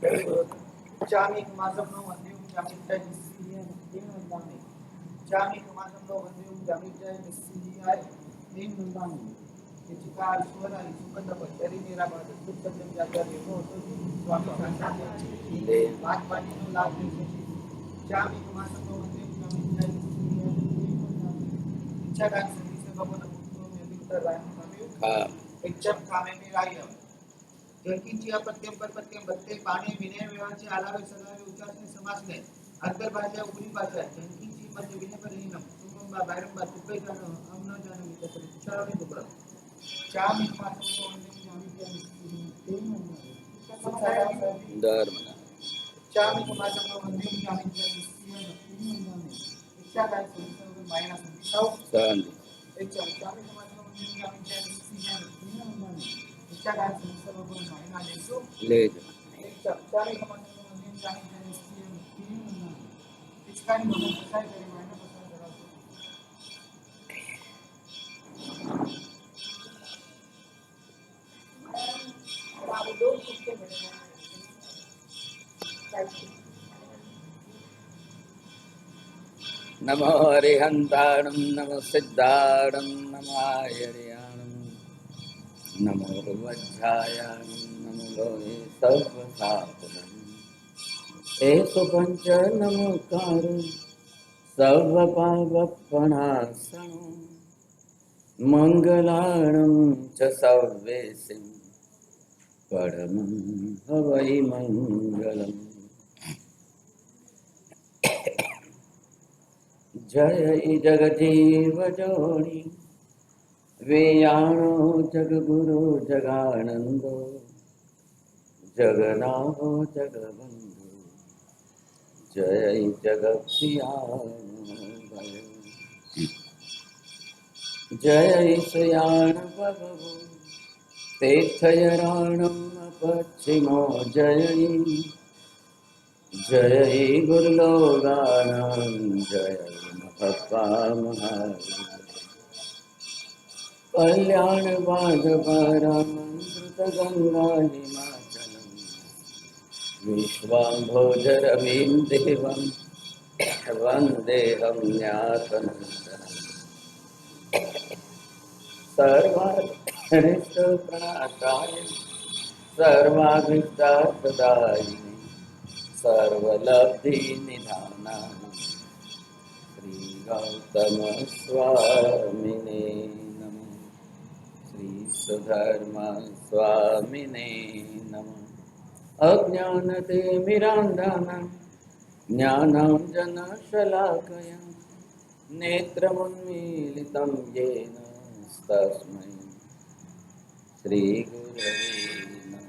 Chami kumasam no vandium jamita nisliya nin nandami. Chami kumasam no vandium jamita nisliya nin nandami. Ketika suara isukanda dari mera bada sukanda jaga demo to swami sangha de baat pani no laag de. Chami kumasam no vandium jamita nisliya nin nandami. इच्छा का संधि से भगवान पुत्रों में वितर राय में इच्छा कामे में राय जलकिंचिया प्रत्यम पर प्रत्यम बत्ते पाणी विनय व्यवहारचे आलावे सलावे उच्चारणे समासने अंतर भाषा उपरी भाषा जलकिंची मध्य विनय पर हीनम तुम बायरंबा तुपे जानो हम न जानो मी तो उच्चारणे दुबरा चाम मात्र को अंतिम जानी के धर्म चाम मात्र को अंतिम जानी के इच्छा का संसार मायना संसार एक चाम मात्र को अंतिम जानी के इच्छा का संसार मायना ले चारी कमांडों में नींद जाने के लिए इसका ही मतलब पता है कि मायना पता करा तो आप दो किसके बने नमो हरिहंताणं नमो सिद्धाणं नमो आयर्याणं नमो वज्रायाणं नमो लोहे सर्वसाधनं एषु पंच नमोकारं सर्वपावपणासनं मंगलाणं च सर्वेसिं परमं हवै मंगलम् जय जगजीव जोनि वेयाणो जगगुरु जगानंदो जगनाथो जगबंधु जय जगत्याय जय श्रियाण बभो तीर्थयराणम पश्चिमो जय जय गुरुलोगानां जय महत्वा महावीर कल्याण वादपारामृत गंगा हिमाचलम विश्वाम्भोजरवीं देवं वन्देऽहं न्यासनन्दनं सर्वारिष्टप्राणाय सर्वाभीष्टार्थदायिने सर्वलब्धिनिधानाय श्रीगौतमस्वामिने नमः श्रीसुधर्मस्वामिने नमः अज्ञानतिमिरान्धानां ज्ञानाञ्जनशलाकया नेत्रमुन्मीलितं येन तस्मै श्रीगुरवे नमः।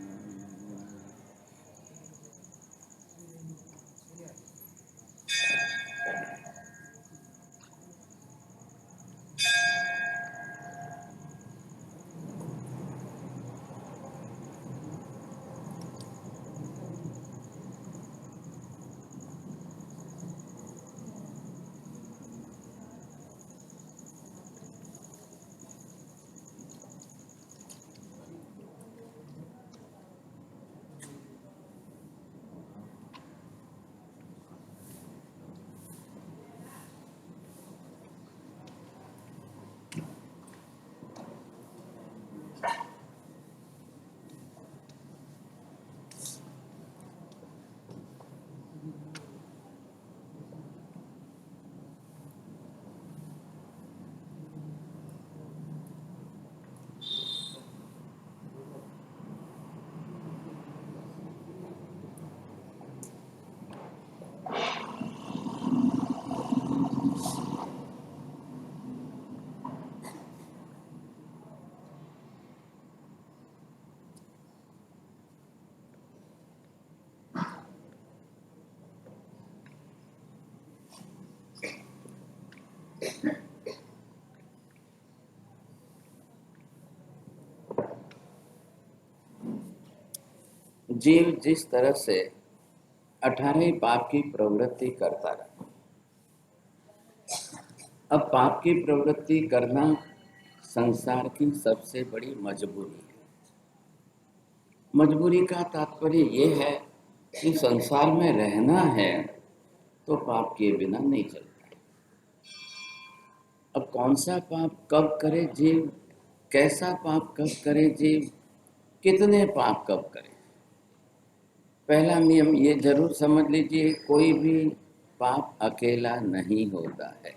जीव जिस तरह से 18 पाप की प्रवृत्ति करता रहा, अब पाप की प्रवृत्ति करना संसार की सबसे बड़ी मजबूरी है। मजबूरी का तात्पर्य ये है कि संसार में रहना है तो पाप किए बिना नहीं चलता। अब कौन सा पाप कब करे जीव, कैसा पाप कब करे जीव, कितने पाप कब करे। पहला नियम ये जरूर समझ लीजिए, कोई भी पाप अकेला नहीं होता है।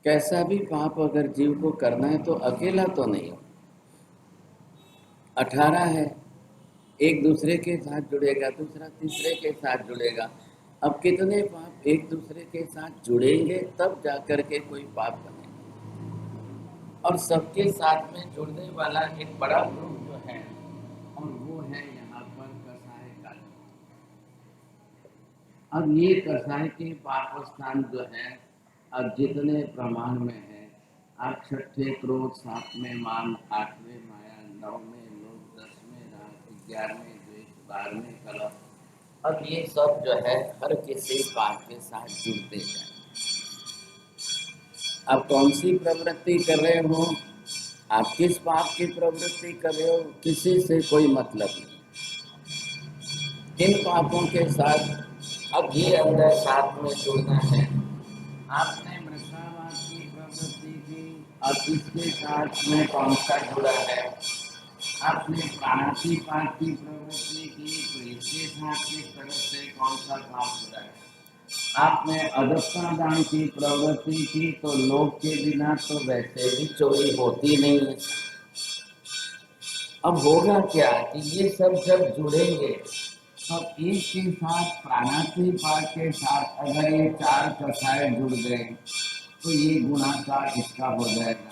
कैसा भी पाप अगर जीव को करना है तो अकेला तो नहीं हो। 18 है, एक दूसरे के साथ जुड़ेगा, दूसरा तीसरे के साथ जुड़ेगा। अब कितने पाप एक दूसरे के साथ जुड़ेंगे तब जाकर के कोई पाप बनेगा। और सबके साथ में जुड़ने वाला एक बड़ा ग्रुप जो है, और वो है यहाँ पर कसाय का। अब ये कसाय के पाप स्थान जो है, अब जितने प्रमाण में है, आप 6ठे क्रोध, 7वें मान, 8वें माया, 9वें लोभ, 10वें राग, 11वें द्वेष, 12वें कलह, अब ये सब जो है हर किसी पाप के साथ जुड़ते जाए। आप कौन सी प्रवृत्ति कर रहे हो, आप किस पाप की प्रवृत्ति कर रहे हो, किसी से कोई मतलब नहीं। इन पापों के साथ अब ये अंदर साथ में जुड़ना है। आपने मृषावाद की प्रवृत्ति की, अब इसके साथ में कौन सा जुड़ा है। आपने प्राणातिपात की प्रवृत्ति की, तो इसके साथ किस तरह से कौन सा पाप जुड़ा है। आपने अदत्तादान की प्रवृत्ति की, तो लोभ के बिना तो वैसे भी चोरी होती नहीं है। अब होगा क्या कि ये सब जब जुड़ेंगे तो एक के साथ प्राणातिपात के साथ अगर ये 4 कसाय जुड़ गए तो ये गुणाकार इसका हो जाएगा।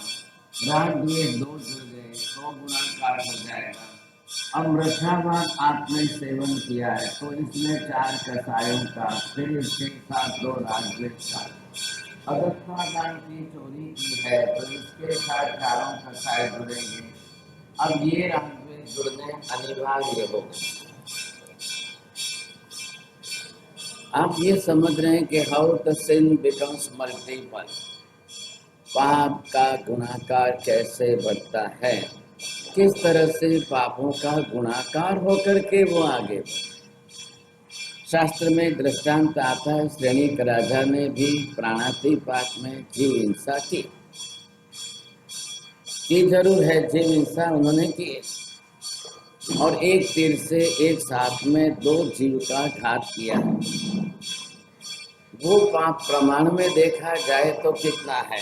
राग द्वेष 2 जुड़ गए तो गुणाकार हो जाएगा। अब मृषावाद आपने सेवन किया है तो इसमें 4 कसायों का, फिर इसके साथ 2 राग द्वेष का। अदत्तादान की चोरी की है तो इसके साथ 4 कसाय जुड़ेंगे। अब ये राग द्वेष जुड़ने अनिवार्य हो गए। आप ये समझ रहे हैं कि how the sin becomes multiple, पाप का गुणाकार कैसे बढ़ता है, किस तरह से पापों का गुणाकार होकर के वो आगे बढ़े। शास्त्र में दृष्टांत आता है, श्रेणिक राजा ने भी प्राणातिपात में जीव हिंसा की जरूर है, जीव हिंसा उन्होंने की, और एक तीर से एक साथ में 2 जीव का घात किया। वो पाप प्रमाण में देखा जाए तो कितना है,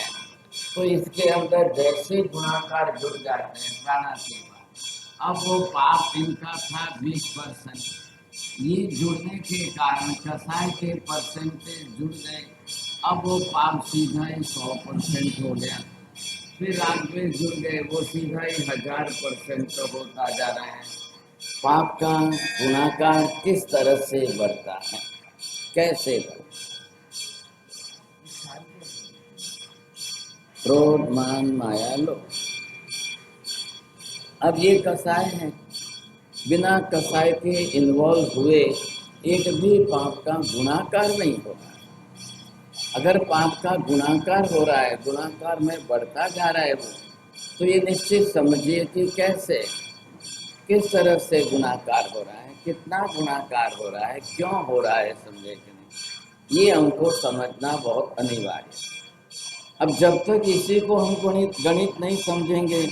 तो इसके अंदर जैसे गुणाकार जुड़ जाते हैं प्राणातिपात, अब वो पाप इनका था 20%, ये जुड़ने के कारण कसाय के परसेंटेज जुड़ गए, अब वो पाप सीधा ही 100% हो गया। फिर राग में जुड़ गए, वो सीधा ही 1000% होता जा रहा है। पाप का गुणाकार किस तरह से बढ़ता है, कैसे बढ़ता। क्रोध, मान, माया, लोभ, अब ये कसाय हैं, बिना कसाय के इन्वॉल्व हुए एक भी पाप का गुणाकार नहीं हो रहा है। अगर पाप का गुणाकार हो रहा है, गुणाकार में बढ़ता जा रहा है वो, तो ये निश्चित समझिए कि कैसे, किस तरह से गुणाकार हो रहा है, कितना गुणाकार हो रहा है, क्यों हो रहा है, समझे कि नहीं, ये हमको समझना बहुत अनिवार्य है। अब जब तक इसी को हम गणित नहीं समझेंगे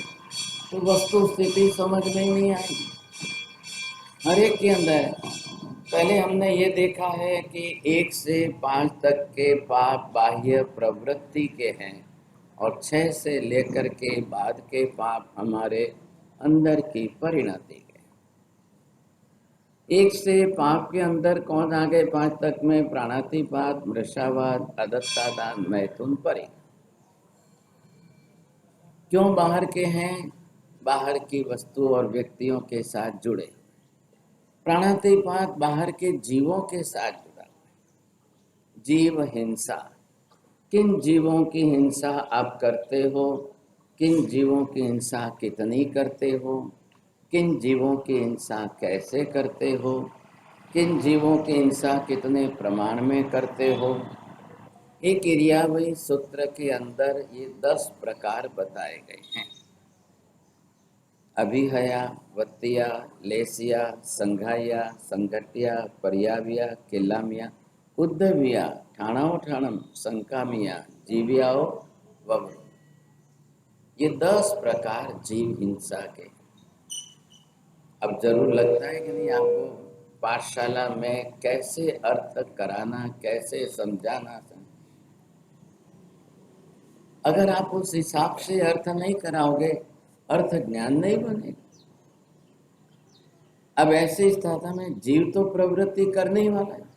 तो वस्तु स्थिति समझ में ही नहीं आएगी। हर एक के अंदर पहले हमने ये देखा है कि 1 से 5 तक के पाप बाह्य प्रवृत्ति के हैं, और 6 से लेकर के बाद के पाप हमारे अंदर की परिणति के। 1 से पाप के अंदर कौन आ गए 5 तक में, प्राणातिपात, मृषावाद, अदत्तादान, मैथुन, परि। क्यों बाहर के हैं, बाहर की वस्तु और व्यक्तियों के साथ जुड़े। प्राणातिपात बाहर के जीवों के साथ जुड़ा। जीव हिंसा, किन जीवों की हिंसा आप करते हो, किन जीवों की हिंसा कितनी करते हो, किन जीवों की हिंसा कैसे करते हो, किन जीवों की हिंसा कितने प्रमाण में करते हो। एक क्रियावही सूत्र के अंदर ये 10 प्रकार बताए गए हैं। अभिहया, वत्तिया, लेसिया, संघाया, संघटिया, पर्याविया, किल्लामिया, उद्धविया, ठाणाओ ठाणम, संकामिया, जीवियाओ वव। ये 10 प्रकार जीव हिंसा के। अब जरूर लगता है कि नहीं आपको पाठशाला में कैसे अर्थ कराना, कैसे समझाना। अगर आप उस हिसाब से अर्थ नहीं कराओगे, अर्थ ज्ञान नहीं बनेगा। अब ऐसे स्थिति में जीव तो प्रवृत्ति करने ही वाला है,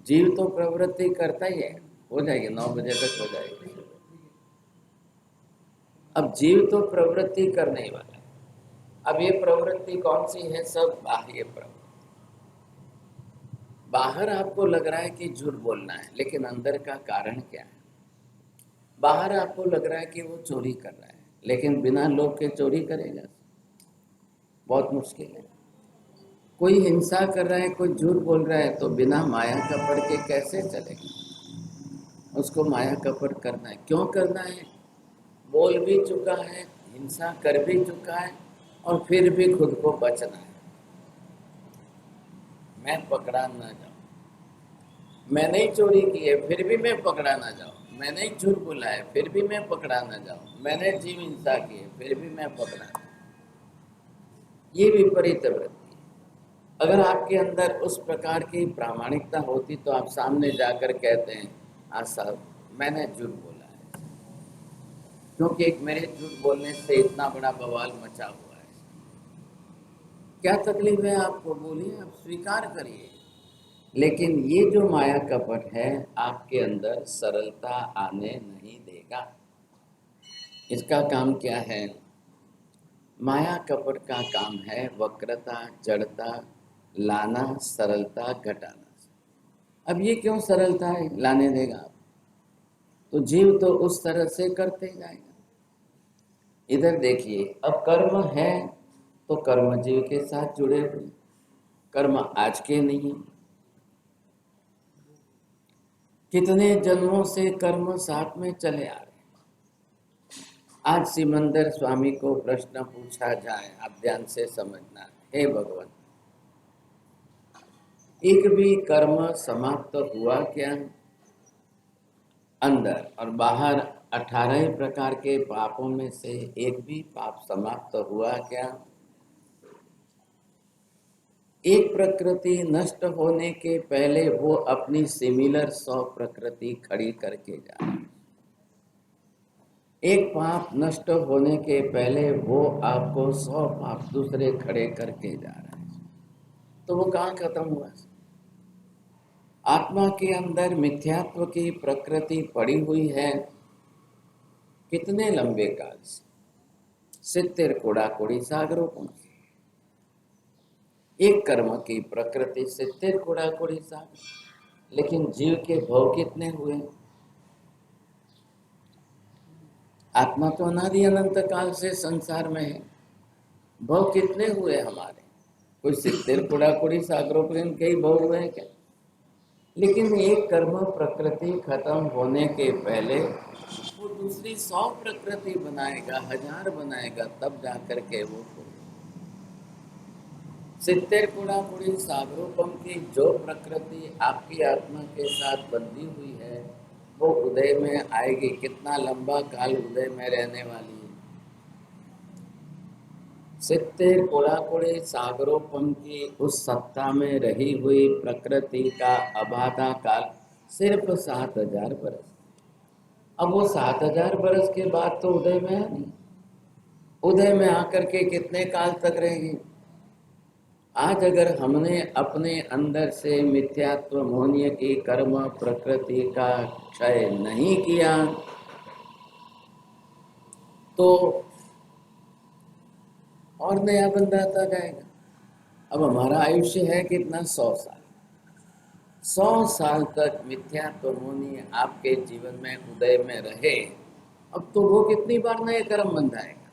जीव तो प्रवृत्ति करता ही है। हो जाएगी 9 बजे तक हो जाएगी। अब जीव तो प्रवृत्ति करने ही वाला है। अब ये प्रवृत्ति कौन सी है? सब बाह्य प्रवृत्ति। बाहर आपको लग रहा है कि झूठ बोलना है, लेकिन अंदर का कारण क्या है? बाहर आपको लग रहा है कि वो चोरी कर रहा है, लेकिन बिना लोभ के चोरी करेगा? बहुत मुश्किल है। कोई हिंसा कर रहा है, कोई झूठ बोल रहा है, तो बिना माया कपट के कैसे चलेगा? उसको माया कपट करना है। क्यों करना है? बोल भी चुका है, हिंसा कर भी चुका है, और फिर भी खुद को बचना है। मैं पकड़ा ना जाऊं, मैंने ही चोरी की है फिर भी मैं पकड़ा ना जाऊं, मैंने ही झूठ बोला है फिर भी मैं पकड़ा ना जाऊं, मैंने जीव हिंसा की है फिर भी मैं पकड़ा ना। ये विपरीत वृत्ति। अगर आपके अंदर उस प्रकार की प्रामाणिकता होती तो आप सामने जाकर कहते हैं, हाँ साहब मैंने झूठ बोला है, क्योंकि एक मेरे झूठ बोलने से इतना बड़ा बवाल मचा हुआ है। क्या तकलीफ है आपको? बोलिए, आप स्वीकार करिए। लेकिन ये जो माया कपट है आपके अंदर सरलता आने नहीं देगा। इसका काम क्या है? माया कपट का काम है वक्रता, जड़ता लाना, सरलता घटाना। अब ये क्यों सरलता है लाने देगा? तो जीव तो उस तरह से करते जाएगा। इधर देखिए, अब कर्म है तो कर्म जीव के साथ जुड़े हुए, कर्म आज के नहीं। कितने जन्मों से कर्म साथ में चले आ रहे। आज सिमंदर स्वामी को प्रश्न पूछा जाए, आप ध्यान से समझना। हे भगवान, एक भी कर्म समाप्त हुआ क्या? अंदर और बाहर 18 प्रकार के पापों में से एक भी पाप समाप्त हुआ क्या? एक प्रकृति नष्ट होने के पहले वो अपनी सिमिलर 100 प्रकृति खड़ी करके जा रही है। एक पाप नष्ट होने के पहले वो आपको 100 पाप दूसरे खड़े करके जा रहा है। तो वो कहाँ खत्म हुआ? आत्मा के अंदर मिथ्यात्व की प्रकृति पड़ी हुई है कितने लंबे काल से, 70 कोड़ा-कोड़ी सागरों को। एक कर्म की प्रकृति 70 कोड़ा-कोड़ी सागर, लेकिन जीव के भव कितने हुए? आत्मा तो अनादि अनंत काल से संसार में है, भव कितने हुए हमारे? कोई 70 कोड़ा-कोड़ी सागरों पर कई भव हुए हैं क्या? लेकिन एक कर्म प्रकृति खत्म होने के पहले वो दूसरी 100 प्रकृति बनाएगा, 1000 बनाएगा, तब जाकर के वो 70 कोड़ा-कोड़ी सागरोपम की जो प्रकृति आपकी आत्मा के साथ बंधी हुई है वो उदय में आएगी। कितना लंबा काल उदय में रहने वाली है? 70 कोड़ा-कोड़ी सागरोपम की उस सत्ता में रही हुई प्रकृति का अबाधा काल सिर्फ 7000 बरस। अब वो 7000 बरस के बाद तो उदय में है नहीं, उदय में आकर के कितने काल तक रहेगी? आज अगर हमने अपने अंदर से मिथ्यात्व मोहनीय की कर्म प्रकृति का क्षय नहीं किया तो और नया बंधाता जाएगा। अब हमारा आयुष्य है कितना? 100 साल। 100 साल तक मिथ्यात्व मोहनीय आपके जीवन में उदय में रहे, अब तो वो कितनी बार नए कर्म बंधाएगा?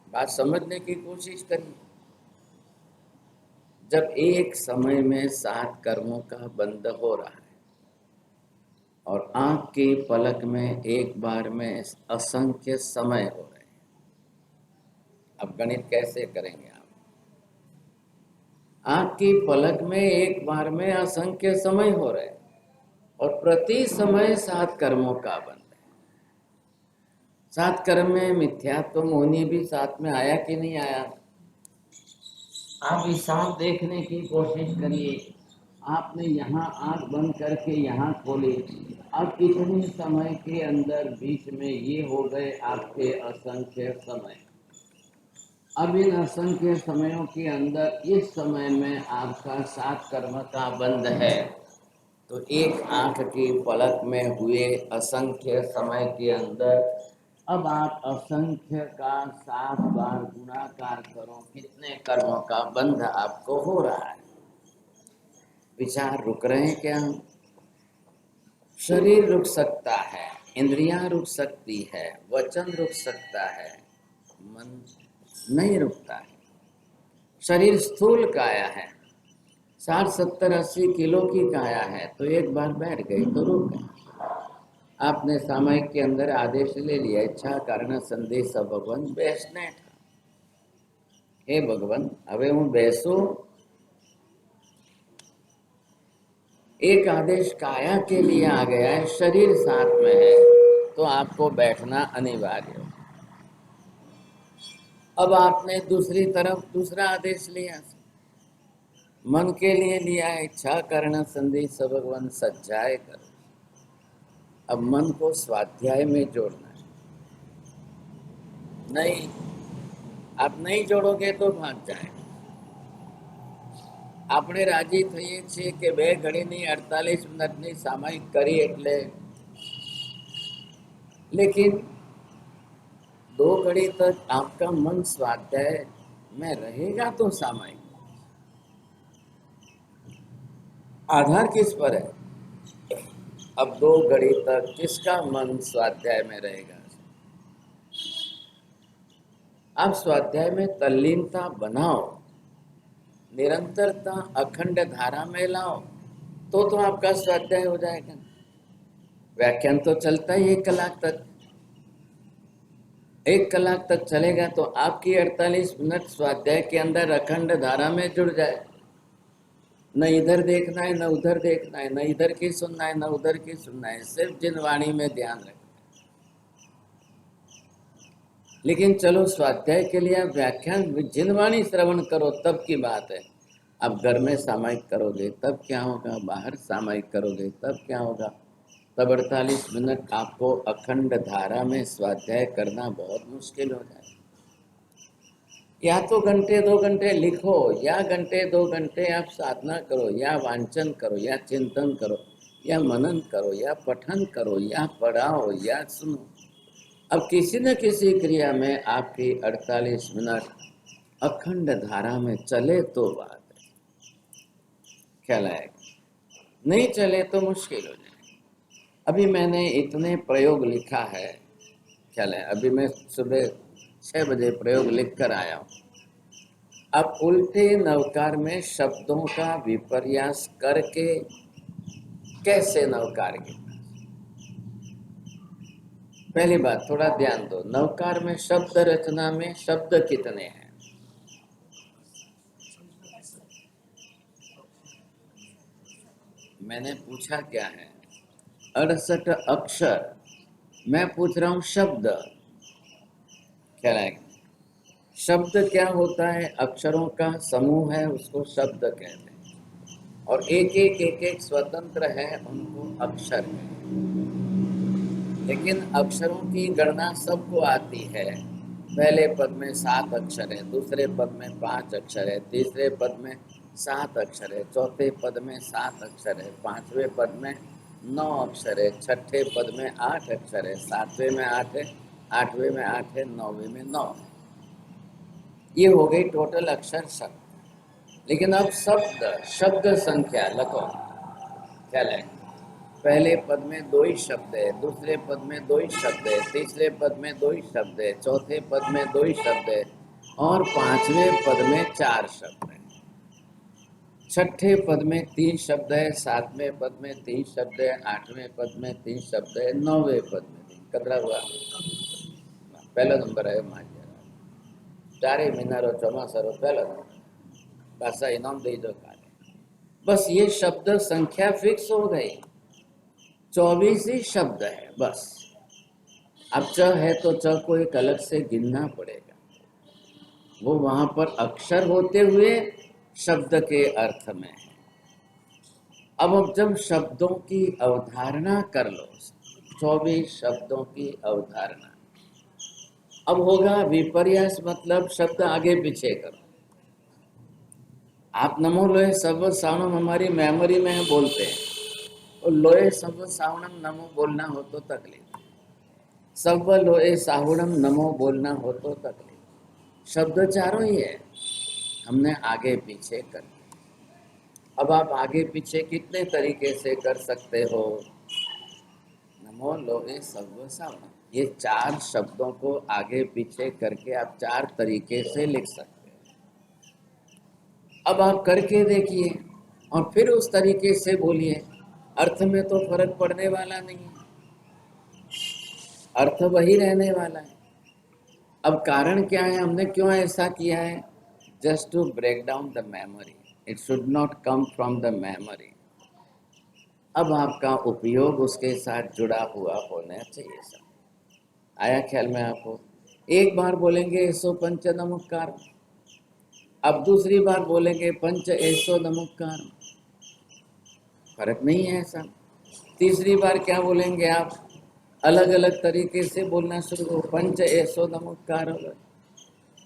बात समझने की कोशिश करिए। जब एक समय में 7 कर्मों का बंध हो रहा है और आंख की पलक में एक बार में असंख्य समय हो रहे हैं। अब गणित कैसे करेंगे आप? आंख की पलक में एक बार में असंख्य समय हो रहे हैं और प्रति समय 7 कर्मों का बंध है। 7 कर्म में मिथ्यात्व मोहिनी भी साथ में आया कि नहीं आया? आप हिसाब देखने की कोशिश करिए। आपने यहाँ आंख बंद करके यहाँ खोली, अब इतने समय के अंदर बीच में ये हो गए आपके असंख्य समय। अब इन असंख्य समयों के अंदर इस समय में आपका 7 कर्म का बंध है, तो एक आंख की पलक में हुए असंख्य समय के अंदर अब आप असंख्य का 7 बार गुणाकार करो, कितने कर्मों का बंध आपको हो रहा है। विचार रुक रहे हैं क्या? शरीर रुक सकता है, इंद्रियां रुक सकती है, वचन रुक सकता है, मन नहीं रुकता है। शरीर स्थूल काया है, 60, 70, 80 किलो की काया है, तो एक बार बैठ गई तो रुक गई। आपने सामयिक के अंदर आदेश ले लिया, इच्छा कारण संदेश भगवान बेसने। हे भगवान, હવે હું બેસું। एक आदेश काया के लिए आ गया है, शरीर साथ में है, तो आपको बैठना अनिवार्य हो। अब आपने दूसरी तरफ दूसरा आदेश लिया, मन के लिए लिया है, इच्छा कारण संदेश भगवान सज्जाए करो। अब मन को स्वाध्याय में जोड़ना है। नहीं, आप नहीं जोड़ोगे तो भाग जाए। આપણે રાજી થઈએ છીએ કે 2 ઘડીની 48 મિનિટની સામાયિક કરી એટલે, लेकिन 2 घड़ी तक आपका मन स्वाध्याय में रहेगा तो सामायिक। आधार किस पर है? अब 2 घड़ी तक किसका मन स्वाध्याय में रहेगा? आप स्वाध्याय में तल्लीनता बनाओ, निरंतरता अखंड धारा में लाओ, तो आपका स्वाध्याय हो जाएगा। व्याख्यान तो चलता ही 1 कलाक तक, 1 कलाक तक चलेगा तो आपकी 48 मिनट स्वाध्याय के अंदर अखंड धारा में जुड़ जाए। न इधर देखना है, न उधर देखना है, न इधर की सुनना है, न उधर की सुनना है, सिर्फ जिनवाणी में ध्यान रखना। लेकिन चलो स्वाध्याय के लिए आप व्याख्यान जिनवाणी श्रवण करो तब की बात है। अब घर में सामायिक करोगे तब क्या होगा, बाहर सामायिक करोगे तब क्या होगा? तब 48 मिनट आपको अखंड धारा में स्वाध्याय करना बहुत मुश्किल हो जाए। या तो घंटे 2 घंटे लिखो, या घंटे 2 घंटे आप साधना करो, या वांचन करो, या चिंतन करो, या मनन करो, या पठन करो, या पढ़ाओ, या सुनो। अब किसी न किसी क्रिया में आपकी 48 मिनट अखंड धारा में चले तो बात है, ख्याल आएगा। नहीं चले तो मुश्किल हो जाए। अभी मैंने इतने प्रयोग लिखा है, ख्याल है, अभी मैं सुबह 6 बजे प्रयोग लिख कर आया हूँ। अब उल्टे नवकार में शब्दों का विपर्यास करके कैसे नवकार गिनना। पहली बात थोड़ा ध्यान दो, नवकार में शब्द रचना में शब्द कितने हैं? मैंने पूछा क्या है? 68 अक्षर। मैं पूछ रहा हूं शब्द। ख्याल है? शब्द क्या होता है? अक्षरों का समूह है, उसको शब्द कहते हैं, और एक स्वतंत्र है, उनको अक्षर है। लेकिन अक्षरों की गणना सबको आती है। पहले पद में 7 अक्षर है, दूसरे पद में 5 अक्षर है, तीसरे पद में 7 अक्षर है, चौथे पद में 7 अक्षर है, 5वें पद में 9 अक्षर है, छठे पद में 8 अक्षर है, 7वें में 8 है, 8वें में 8 है, 9वें में 9 है। ये हो गई टोटल अक्षर शब्द। लेकिन अब शब्द संख्या लगो, क्या है? पहले पद में 2 ही शब्द है, दूसरे पद में 2 ही शब्द है, तीसरे पद में 2 ही शब्द है, चौथे पद में 2 ही शब्द है, और 5वें पद में 4 शब्द है। छठे पद में 3 शब्द है, 7वें पद में 3 शब्द है, 8वें पद में 3 शब्द है, 9वें पद में 3। कतरा हुआ? पहला नंबर है माज्या। चारे मीनारो चौमासरो पहला नंबर। पासा इनाम दे दो काले। बस ये शब्द संख्या फिक्स हो गई, 24 ही शब्द है बस। अब च है तो च को एक अलग से गिनना पड़ेगा, वो वहां पर अक्षर होते हुए शब्द के अर्थ में है। अब जब शब्दों की अवधारणा कर लो, 24 शब्दों की अवधारणा। अब होगा विपर्यास, मतलब शब्द आगे पीछे करो। आप नमो लोहे सर्व सावनम हमारी मेमोरी में बोलते हैं, और लोहे सर्व सावनम नमो बोलना हो तो तकलीफ, सर्व लोहे सावनम नमो बोलना हो तो तकलीफ। शब्द चारों ही है, हमने आगे पीछे कर दिया। अब आप आगे पीछे कितने तरीके से कर सकते हो? नमो लोहे सर्व सावनम, ये 4 शब्दों को आगे पीछे करके आप 4 तरीके से लिख सकते हो। अब आप करके देखिए और फिर उस तरीके से बोलिए। अर्थ में तो फर्क पड़ने वाला नहीं है, अर्थ वही रहने वाला है। अब कारण क्या है, हमने क्यों ऐसा किया है? Just to break down the memory, it should not come from the memory. अब आपका उपयोग उसके साथ जुड़ा हुआ होना चाहिए। सब आया ख्याल में आपको? एक बार बोलेंगे सो पंच नमस्कार, अब दूसरी बार बोलेंगे पंच ऐसो नमस्कार, फर्क नहीं है ऐसा। तीसरी बार क्या बोलेंगे आप? अलग अलग तरीके से बोलना शुरू करो, पंच ऐसो नमस्कार।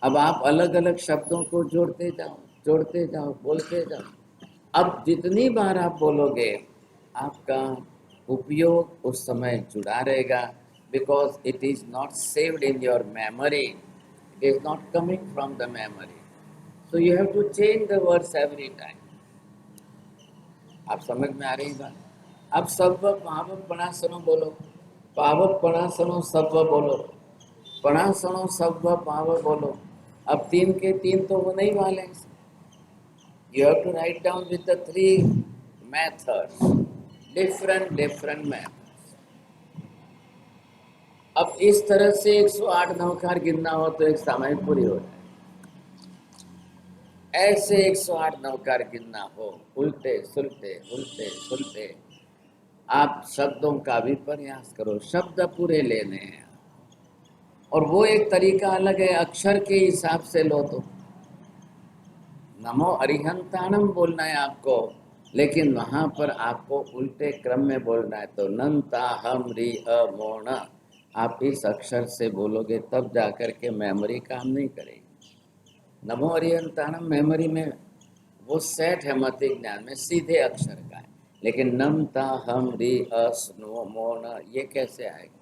अब आप अलग अलग शब्दों को जोड़ते जाओ, जोड़ते जाओ, बोलते जाओ। अब जितनी बार आप बोलोगे आपका उपयोग उस समय जुड़ा रहेगा, because it is not saved in your memory, it is not coming from the memory. So you have to change the words every time. आप समझ में आ रही बात? अब सब पावक पणासनो बोलो, पावक पणासनो सब बोलो, पणासनो सब पाव बोलो। अब 3 के 3 तो वो नहीं वाले। You have to write down with the 3 methods, different methods. अब इस तरह से 108 नवकार गिनना हो तो एक सामयिक पूरी हो जाए। ऐसे 108 नवकार गिनना हो, उल्टे सुलटे, आप शब्दों का भी प्रयास करो, शब्द पूरे लेने हैं। और वो एक तरीका अलग है, अक्षर के हिसाब से लो तो नमो अरिहंतानम बोलना है आपको, लेकिन वहां पर आपको उल्टे क्रम में बोलना है। तो नंता हम री अ मोण, आप इस अक्षर से बोलोगे तब जाकर के मेमोरी काम नहीं करेगी। नमो अरिहंतानम मेमोरी में वो सेट है, मति ज्ञान में सीधे अक्षर का है, लेकिन नम ता हम री अस नो मोन ये कैसे आएगा?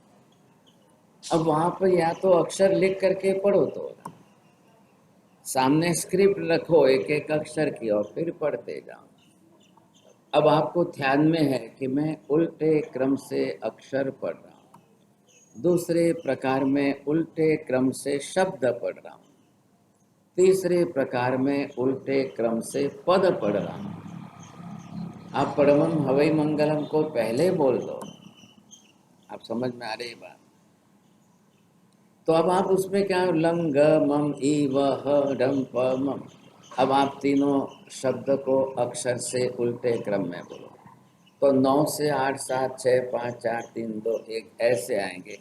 अब वहां पर या तो अक्षर लिख करके पढ़ो, तो सामने स्क्रिप्ट रखो एक एक अक्षर की और फिर पढ़ते जाओ। अब आपको ध्यान में है कि मैं उल्टे क्रम से अक्षर पढ़ रहा हूँ, दूसरे प्रकार में उल्टे क्रम से शब्द पढ़ रहा हूँ, तीसरे प्रकार में उल्टे क्रम से पद पढ़ रहा हूँ। आप पढ़वम हवई मंगलम को पहले बोल दो, आप समझ में आ रही बात? तो अब आप उसमें क्या, लंग मम ई व डम प मम, अब आप तीनों शब्द को अक्षर से उल्टे क्रम में बोलो। तो 9 से 8 7 6 5 4 3 2 1 ऐसे आएंगे,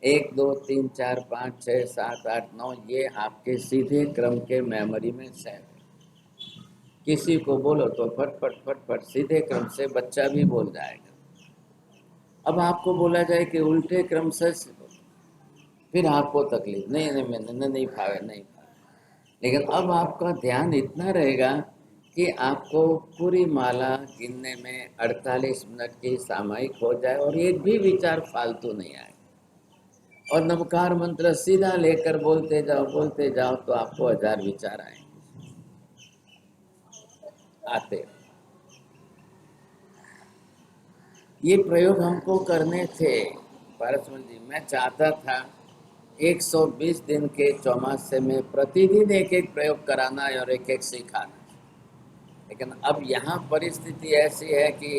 1 2 3 4 5 6 7 8 9, ये आपके सीधे क्रम के मेमोरी में सेव है। किसी को बोलो तो फट फट फट फट सीधे क्रम से बच्चा भी बोल जाएगा। अब आपको बोला जाए कि उल्टे क्रम से बोलो, फिर आपको तकलीफ, नहीं फावे। लेकिन अब आपका ध्यान इतना रहेगा कि आपको पूरी माला गिनने में 48 मिनट की सामयिक हो जाए और एक भी विचार फालतू नहीं आए, और नमकार मंत्र सीधा लेकर बोलते जाओ तो आपको 1000 विचार आए आते। ये प्रयोग हमको करने थे पारसमल जी, मैं चाहता था 120 दिन के चौमासे में प्रतिदिन एक एक प्रयोग कराना और एक एक सिखाना। लेकिन अब यहाँ परिस्थिति ऐसी है कि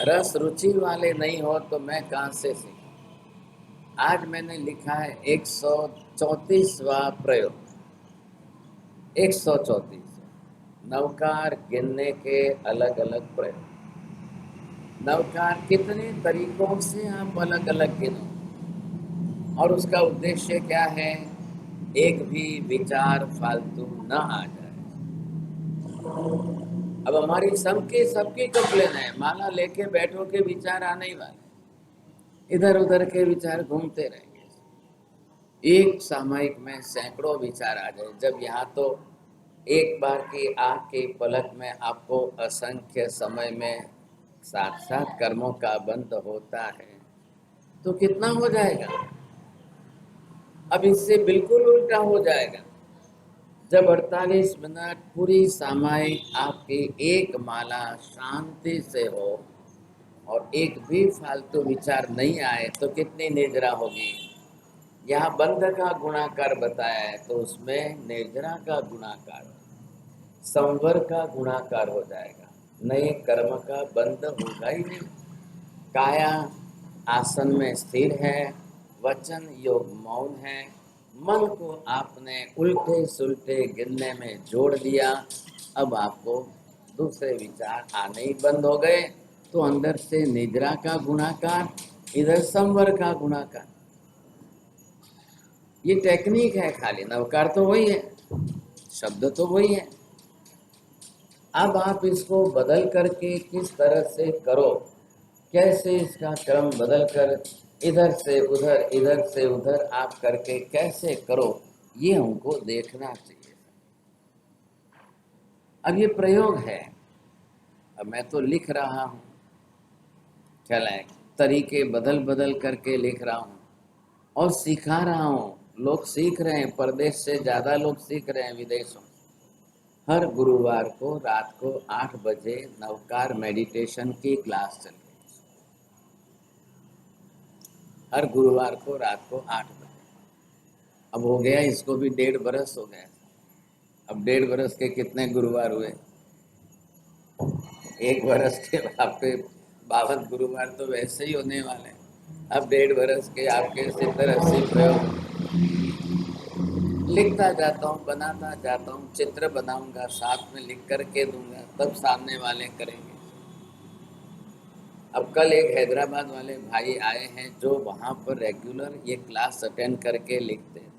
रस रुचि वाले नहीं हो तो मैं कहाँ से सीखूं। आज मैंने लिखा है 134वां प्रयोग, 134 नवकार गिनने के अलग अलग प्रयोग। नवकार कितने तरीकों से आप अलग अलग गिनो और उसका उद्देश्य क्या है? एक भी विचार फालतू न आ जाए। अब हमारी सबकी कंप्लेन है, माला लेके बैठो के विचार आने ही वाले, इधर उधर के विचार घूमते रहेंगे। एक सामयिक में सैकड़ों विचार आ जाए, जब यहाँ तो एक बार की आँख की पलक में आपको असंख्य समय में साथ साथ कर्मों का बंध होता है, तो कितना हो जाएगा? अब इससे बिल्कुल उल्टा हो जाएगा। जब 48 मिनट पूरी सामयिक आपकी एक माला शांति से हो और एक भी फालतू विचार नहीं आए, तो कितनी निद्रा होगी। यहाँ बंध का गुणाकार बताया है, तो उसमें निर्जरा का गुणाकार, संवर का गुणाकार हो जाएगा। नए कर्म का बंध होगा ही नहीं। काया आसन में स्थिर है, वचन योग मौन है, मन को आपने उल्टे सुलटे गिनने में जोड़ दिया। अब आपको दूसरे विचार आने ही बंद हो गए, तो अंदर से निद्रा का गुणाकार, इधर संवर का गुणाकार। ये टेक्निक है खाली, नवकार तो वही है, शब्द तो वही है। अब आप इसको बदल करके किस तरह से करो, कैसे इसका क्रम बदल कर इधर से उधर आप करके कैसे करो, ये हमको देखना चाहिए। अब ये प्रयोग है, अब मैं तो लिख रहा हूँ, चला है तरीके बदल बदल करके लिख रहा हूँ और सिखा रहा हूँ। लोग सीख रहे हैं, परदेश से ज़्यादा लोग सीख रहे हैं विदेशों। हर गुरुवार को रात को 8 बजे नवकार मेडिटेशन की क्लास चल रही है। हर गुरुवार को रात को 8 बजे। अब हो गया इसको भी 1.5 बरस हो गया। अब 1.5 बरस के कितने गुरुवार हुए? 1 बरस के आपके 52 गुरुवार तो वैसे ही होने वाले। अब 1.5 बरस के आपके 70-80 प्रयोग लिखता जाता हूँ, बनाता जाता हूँ। चित्र बनाऊंगा, साथ में लिख करके दूंगा, तब सामने वाले करेंगे। अब कल एक हैदराबाद वाले भाई आए हैं जो वहाँ पर रेगुलर ये क्लास अटेंड करके लिखते हैं।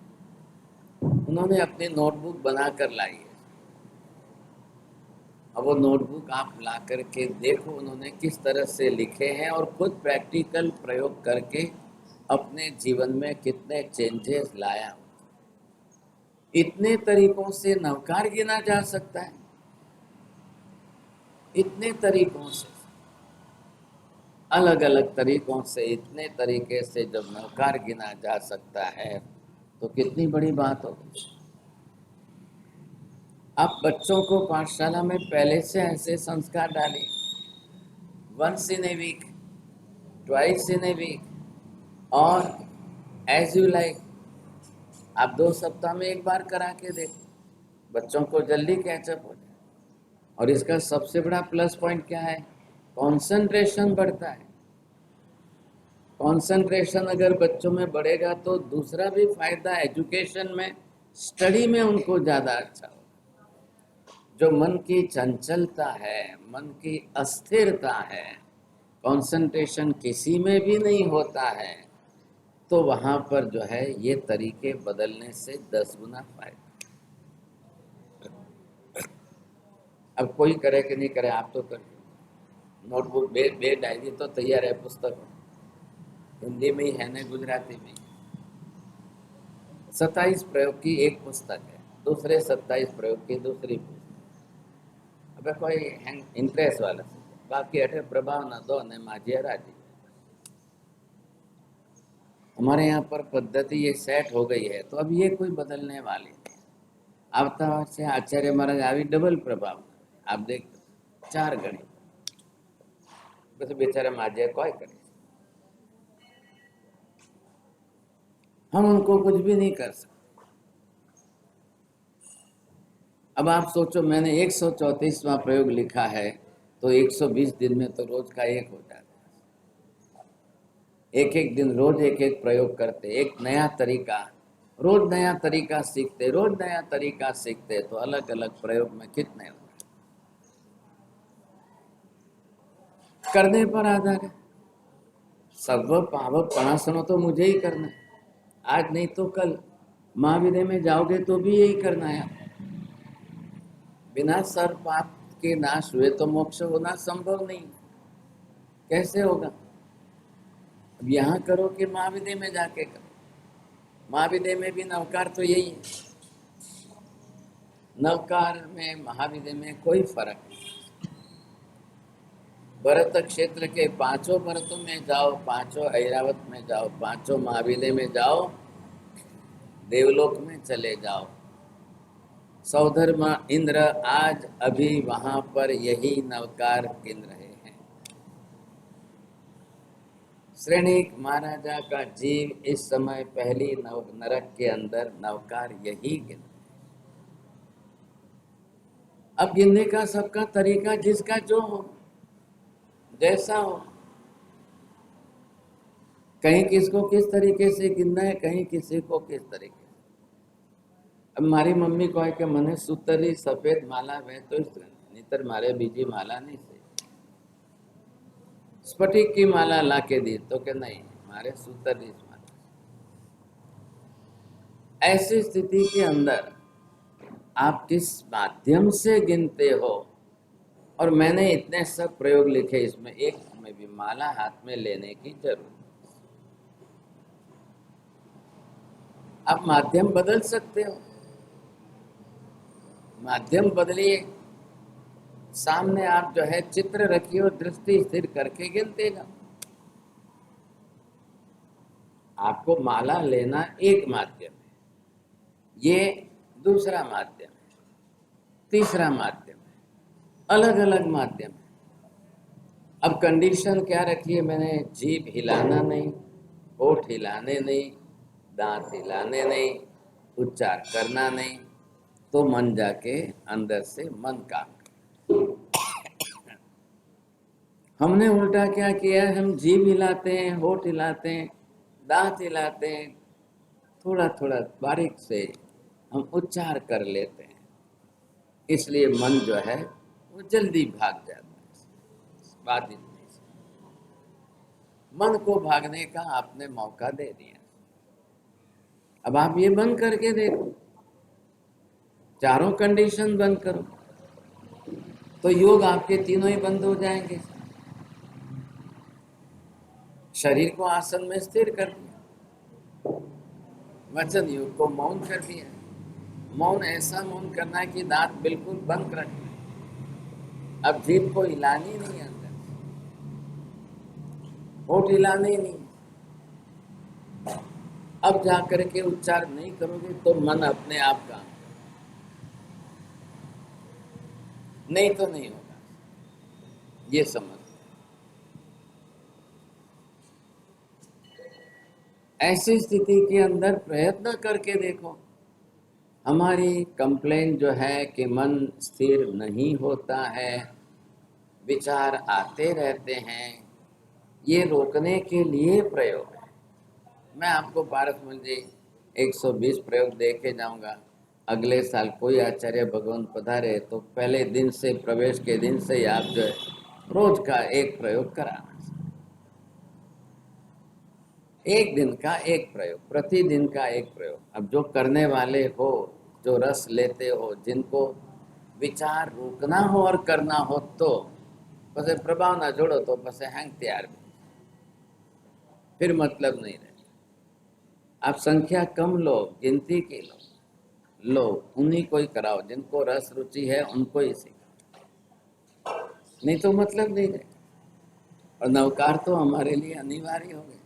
उन्होंने अपनी नोटबुक बना कर लाई है। अब वो नोटबुक आप ला करके देखो उन्होंने किस तरह से लिखे हैं और खुद प्रैक्टिकल प्रयोग करके अपने जीवन में कितने चेंजेस लाया। इतने तरीकों से नवकार गिना जा सकता है, इतने तरीकों से, अलग अलग तरीकों से, इतने तरीके से जब नवकार गिना जा सकता है तो कितनी बड़ी बात होगी। आप बच्चों को पाठशाला में पहले से ऐसे संस्कार डालें, once in a week, twice in a week और एज यू लाइक। आप 2 सप्ताह में एक बार करा के देखो, बच्चों को जल्दी कैचअप हो जाए। और इसका सबसे बड़ा प्लस पॉइंट क्या है? कंसंट्रेशन बढ़ता है। कंसंट्रेशन अगर बच्चों में बढ़ेगा तो दूसरा भी फायदा, एजुकेशन में, स्टडी में उनको ज़्यादा अच्छा हो। जो मन की चंचलता है, मन की अस्थिरता है, कंसंट्रेशन किसी में भी नहीं होता है, तो वहाँ पर जो है ये तरीके बदलने से 10 गुना फायदा। अब कोई करे कि नहीं करे, आप तो कर। नोटबुक बे डायरी तो तैयार है, पुस्तक हिंदी में ही है ना, गुजराती में। 27 प्रयोग की एक पुस्तक है, दूसरे 27 प्रयोग की दूसरी पुस्तक। अब कोई इंटरेस्ट वाला से बाकी अठे प्रभाव न दो ने माझिया राजी। हमारे यहाँ पर पद्धति ये सेट हो गई है, तो अब ये कोई बदलने वाली नहीं। आवता वर्षे आचार्य महाराज આવી डबल प्रभाव, आप देख 4 गणी, बस बेचारा माझे कोई करे, हम उनको कुछ भी नहीं कर सकते। अब आप सोचो, मैंने 134वां प्रयोग लिखा है, तो 120 दिन में तो रोज का एक हो जाता है। एक एक दिन रोज एक एक प्रयोग करते, एक नया तरीका, रोज नया तरीका सीखते, रोज नया तरीका सीखते, तो अलग अलग प्रयोग में कितने हो करने पर आधार है। सर्व पाव पणासनो तो मुझे ही करना है, आज नहीं तो कल। महाविद्य में जाओगे तो भी यही करना है। बिना सर्व पाप के नाश हुए तो मोक्ष होना संभव नहीं। कैसे होगा? अब यहाँ करो कि महाविद्य में जाके करो। महाविद्य में भी नवकार तो यही है। नवकार में महाविद्य में कोई फर्क नहीं। भरत क्षेत्र के 5 भरतों में जाओ, 5 ऐरावत में जाओ, 5 महाविद्य में जाओ, देवलोक में चले जाओ। सौधर्मा इंद्र आज अभी वहां पर यही नवकार गिन रहे हैं। श्रेणिक महाराजा का जीव इस समय पहली नरक के अंदर नवकार यही गिन। अब गिनने का सबका तरीका जिसका जो हो, जैसा हो। कहीं किसको किस तरीके से गिनना है, कहीं किसी को किस तरीके से। अब मारी मम्मी कहे कि मने सूतरी सफेद माला वे तो नहींतर मारे बीजी माला नहीं से। स्फटिक की माला लाके दी तो के नहीं, मारे सूतरी माला। ऐसी स्थिति के अंदर आप किस माध्यम से गिनते हो? और मैंने इतने सब प्रयोग लिखे, इसमें एक में भी माला हाथ में लेने की जरूरत। आप माध्यम बदल सकते हो, माध्यम बदलिए। सामने आप जो है चित्र रखिए और दृष्टि स्थिर करके गिनते जाओ। आपको माला लेना एक माध्यम है, ये दूसरा माध्यम है, तीसरा माध्यम है, अलग अलग माध्यम है। अब कंडीशन क्या रखी है मैंने? जीभ हिलाना नहीं, होठ हिलाने नहीं, दांत हिलाने नहीं, उच्चार करना नहीं, तो मन जाके अंदर से मन काम। हमने उल्टा क्या किया है? हम जीभ हिलाते हैं, होठ हिलाते हैं, दांत हिलाते हैं, थोड़ा थोड़ा बारीक से हम उच्चार कर लेते हैं, इसलिए मन जो है वो जल्दी भाग जाता है। बात इतनी, मन को भागने का आपने मौका दे दिया। अब आप ये बंद करके देखो, चारों कंडीशन बंद करो, तो योग आपके तीनों ही बंद हो जाएंगे। शरीर को आसन में स्थिर कर दिया, वचन योग को मौन कर दिया। मौन ऐसा मौन करना है कि दांत बिल्कुल बंद रखना। अब जीभ को हिलानी नहीं, अंदर होठ हिलाने नहीं। अब जाकर के उच्चार नहीं करोगे तो मन अपने आप काम, नहीं तो नहीं होगा। ये समझ। ऐसी स्थिति के अंदर प्रयत्न करके देखो। हमारी कंप्लेन जो है कि मन स्थिर नहीं होता है, विचार आते रहते हैं, ये रोकने के लिए प्रयोग है। मैं आपको पारस मंजी 120 प्रयोग दे के जाऊंगा। अगले साल कोई आचार्य भगवान पधारे तो पहले दिन से, प्रवेश के दिन से ही आप जो है रोज का एक प्रयोग कराना। एक दिन का एक प्रयोग, प्रतिदिन का एक प्रयोग। अब जो करने वाले हो, जो रस लेते हो, जिनको विचार रोकना हो और करना हो, तो पसे प्रभाव ना जोड़ो तो पसे हैंग तैयार भी, फिर मतलब नहीं रहे। आप संख्या कम लो, गिनती की लो, उन्हीं को ही कराओ, जिनको रस रुचि है उनको ही सिखाओ, नहीं तो मतलब नहीं रहे। और नवकार तो हमारे लिए अनिवार्य हो गए,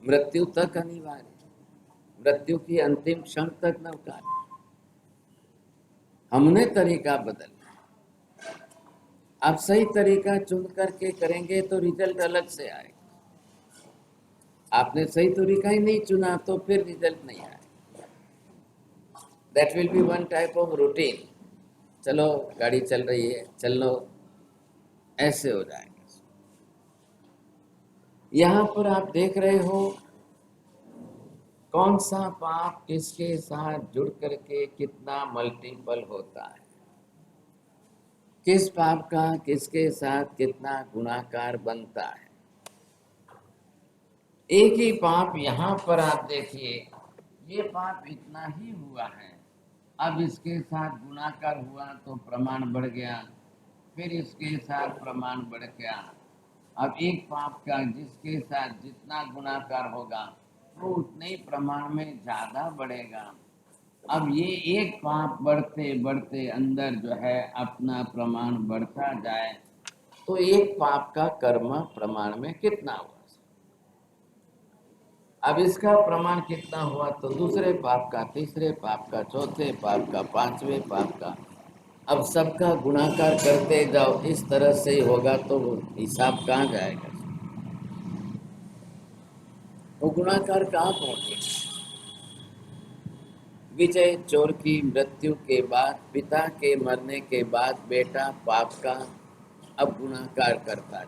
मृत्यु तक अनिवार्य, मृत्यु की अंतिम क्षण तक नवकार। हमने तरीका बदलना। आप सही तरीका चुन करके करेंगे तो रिजल्ट अलग से आएगा। आपने सही तरीका ही नहीं चुना तो फिर रिजल्ट नहीं आएगा। That will be one type of routine. चलो गाड़ी चल रही है, चलो, ऐसे हो जाएगा। यहाँ पर आप देख रहे हो कौन सा पाप किसके साथ जुड़ करके कितना मल्टीपल होता है, किस पाप का किसके साथ कितना गुणाकार बनता है। एक ही पाप यहाँ पर आप देखिए, ये पाप इतना ही हुआ है, अब इसके साथ गुणाकार हुआ तो प्रमाण बढ़ गया, फिर इसके साथ प्रमाण बढ़ गया। अब एक पाप का जिसके साथ जितना गुणाकार होगा वो उतने ही प्रमाण में ज्यादा बढ़ेगा। अब ये एक पाप बढ़ते बढ़ते अंदर जो है अपना प्रमाण बढ़ता जाए, तो एक पाप का कर्म प्रमाण में कितना हुआ। अब इसका प्रमाण कितना हुआ तो दूसरे पाप का, तीसरे पाप का, चौथे पाप का, पांचवें पाप का। अब सबका गुणाकार करते जाओ, इस तरह से होगा तो हिसाब कहाँ जाएगा, वो गुणाकार कहाँ पहुंचेगा। विजय चोर की मृत्यु के बाद, पिता के मरने के बाद बेटा पाप का अब गुणाकार करता है।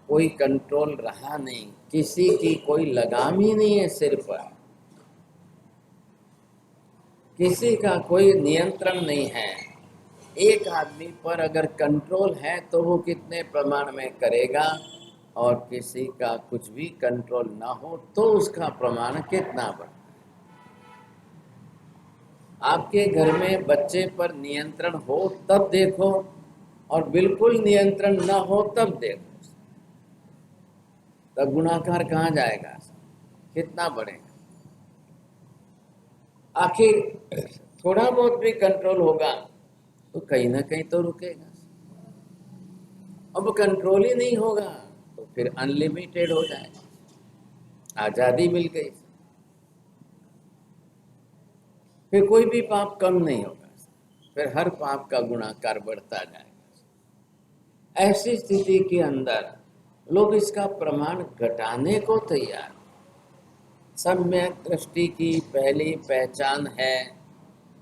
कोई कंट्रोल रहा नहीं, किसी की कोई लगाम ही नहीं है सिर पर, किसी का कोई नियंत्रण नहीं है। एक आदमी पर अगर कंट्रोल है तो वो कितने प्रमाण में करेगा, और किसी का कुछ भी कंट्रोल ना हो तो उसका प्रमाण कितना बढ़े। आपके घर में बच्चे पर नियंत्रण हो तब देखो, और बिल्कुल नियंत्रण ना हो तब देखो, तब गुणाकार कहाँ जाएगा, कितना बढ़ेगा। आखिर थोड़ा बहुत भी कंट्रोल होगा तो कहीं ना कहीं तो रुकेगा। अब कंट्रोल ही नहीं होगा तो फिर अनलिमिटेड हो जाएगा, आजादी मिल गई, फिर कोई भी पाप कम नहीं होगा, फिर हर पाप का गुणाकार बढ़ता जाएगा। ऐसी स्थिति के अंदर लोग इसका प्रमाण घटाने को तैयार। सम्यक दृष्टि की पहली पहचान है,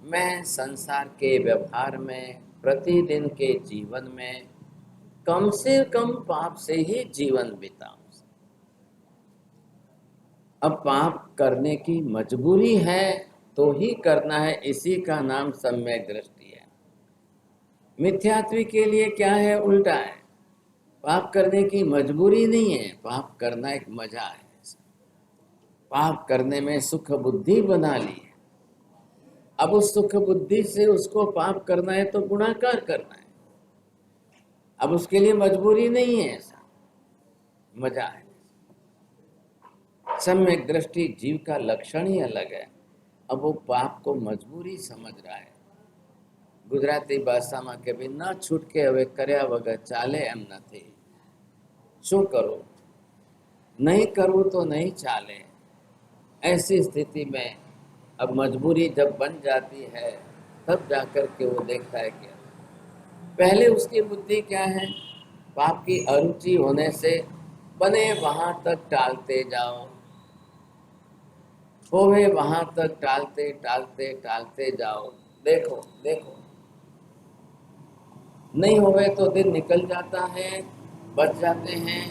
मैं संसार के व्यवहार में, प्रतिदिन के जीवन में कम से कम पाप से ही जीवन बिताऊं। अब पाप करने की मजबूरी है तो ही करना है, इसी का नाम सम्यक दृष्टि है। मिथ्यात्व के लिए क्या है, उल्टा है। पाप करने की मजबूरी नहीं है, पाप करना एक मजा है। पाप करने में सुख बुद्धि बना ली है, अब उस सुख बुद्धि से उसको पाप करना है तो गुणाकार करना है। अब उसके लिए मजबूरी नहीं है, ऐसा मजा है। सम्यक दृष्टि जीव का लक्षण ही अलग है। अब वो पाप को मजबूरी समझ रहा है। गुजराती भाषाમાં કે ભાઈ ન છૂટકે હવે કર્યા વગર ચાલે એમ નથી, શું કરું, नहीं करूँ तो नहीं चाले। ऐसी स्थिति में अब मजबूरी जब बन जाती है तब जाकर के वो देखता है कि पहले उसकी बुद्धि क्या है, पाप की अरुचि होने से बने वहां तक टालते जाओ, होवे वहां तक टालते टालते टालते जाओ। देखो देखो, नहीं होवे तो दिन निकल जाता है, बच जाते हैं।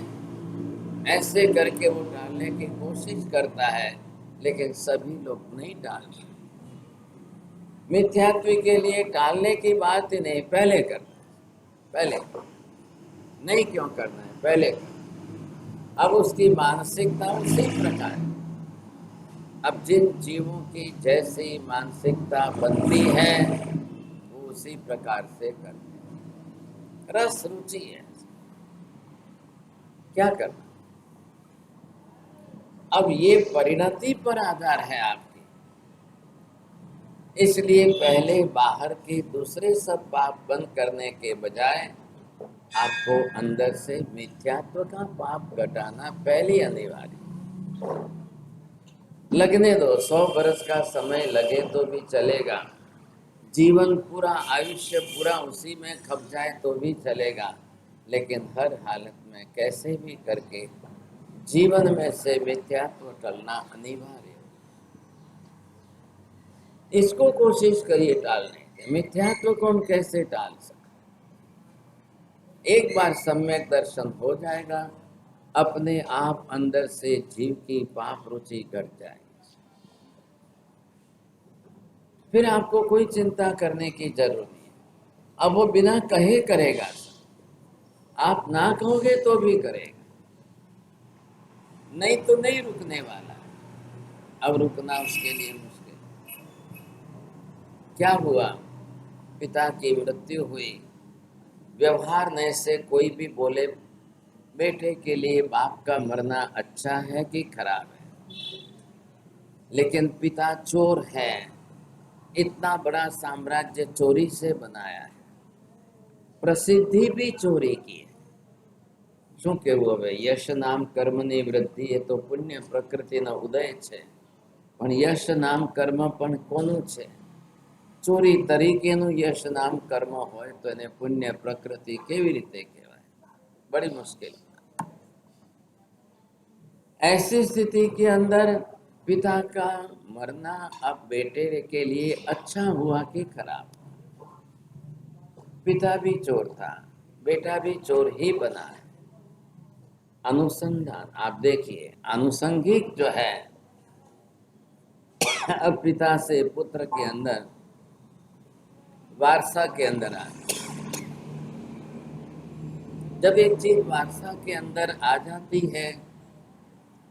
ऐसे करके वो टालने की कोशिश करता है, लेकिन सभी लोग नहीं टालते। मिथ्यात्व के लिए टालने की बात ही नहीं, पहले करना है, पहले नहीं क्यों करना है, पहले करना। अब उसकी मानसिकता उसी प्रकार है। अब जिन जीवों की जैसी मानसिकता बनती है वो उसी प्रकार से करते हैं। रस रुचि है, क्या करना। अब ये परिणति पर आधार है आपकी, इसलिए पहले बाहर के दूसरे सब पाप बंद करने के बजाय आपको अंदर से मिथ्यात्व का पाप घटाना पहले अनिवार्य। लगने दो, 100 बरस का समय लगे तो भी चलेगा, जीवन पूरा, आयुष्य पूरा उसी में खप जाए तो भी चलेगा, लेकिन हर हालत में कैसे भी करके जीवन में से मिथ्यात्व टलना अनिवार्य। इसको कोशिश करिए टालने की। मिथ्यात्व को हम कैसे टाल सकते? एक बार सम्यक दर्शन हो जाएगा, अपने आप अंदर से जीव की पाप रुचि घट जाएगी। फिर आपको कोई चिंता करने की जरूरत नहीं। अब वो बिना कहे करेगा, आप ना कहोगे तो भी करेगा, नहीं तो नहीं रुकने वाला। अब रुकना उसके लिए मुश्किल। क्या हुआ? पिता की मृत्यु हुई, व्यवहार में से कोई भी बोले बेटे के लिए बाप का मरना अच्छा है कि खराब है, लेकिन पिता चोर है, इतना बड़ा साम्राज्य चोरी से बनाया है, प्रसिद्धि भी चोरी की है। શું કહેવું હવે? યશ નામ કર્મની વૃદ્ધિ એ તો પુણ્ય પ્રકૃતિનો ઉદય છે, પણ યશ નામ કર્મ પણ કોનું છે? ચોરી તરીકેનું યશ નામ કર્મ હોય તો એને પુણ્ય પ્રકૃતિ કેવી રીતે કહેવાય? बड़ी मुश्किल। ऐसी स्थिति के अंदर पिता का मरना अब बेटे के लिए अच्छा हुआ कि खराब? पिता भी चोर था, बेटा भी चोर ही बना है। अनुसंधान आप देखिए, आनुषंगिक जो है अब पिता से पुत्र के अंदर वारसा के अंदर आ गई। जब एक चीज वारसा के अंदर आ जाती है,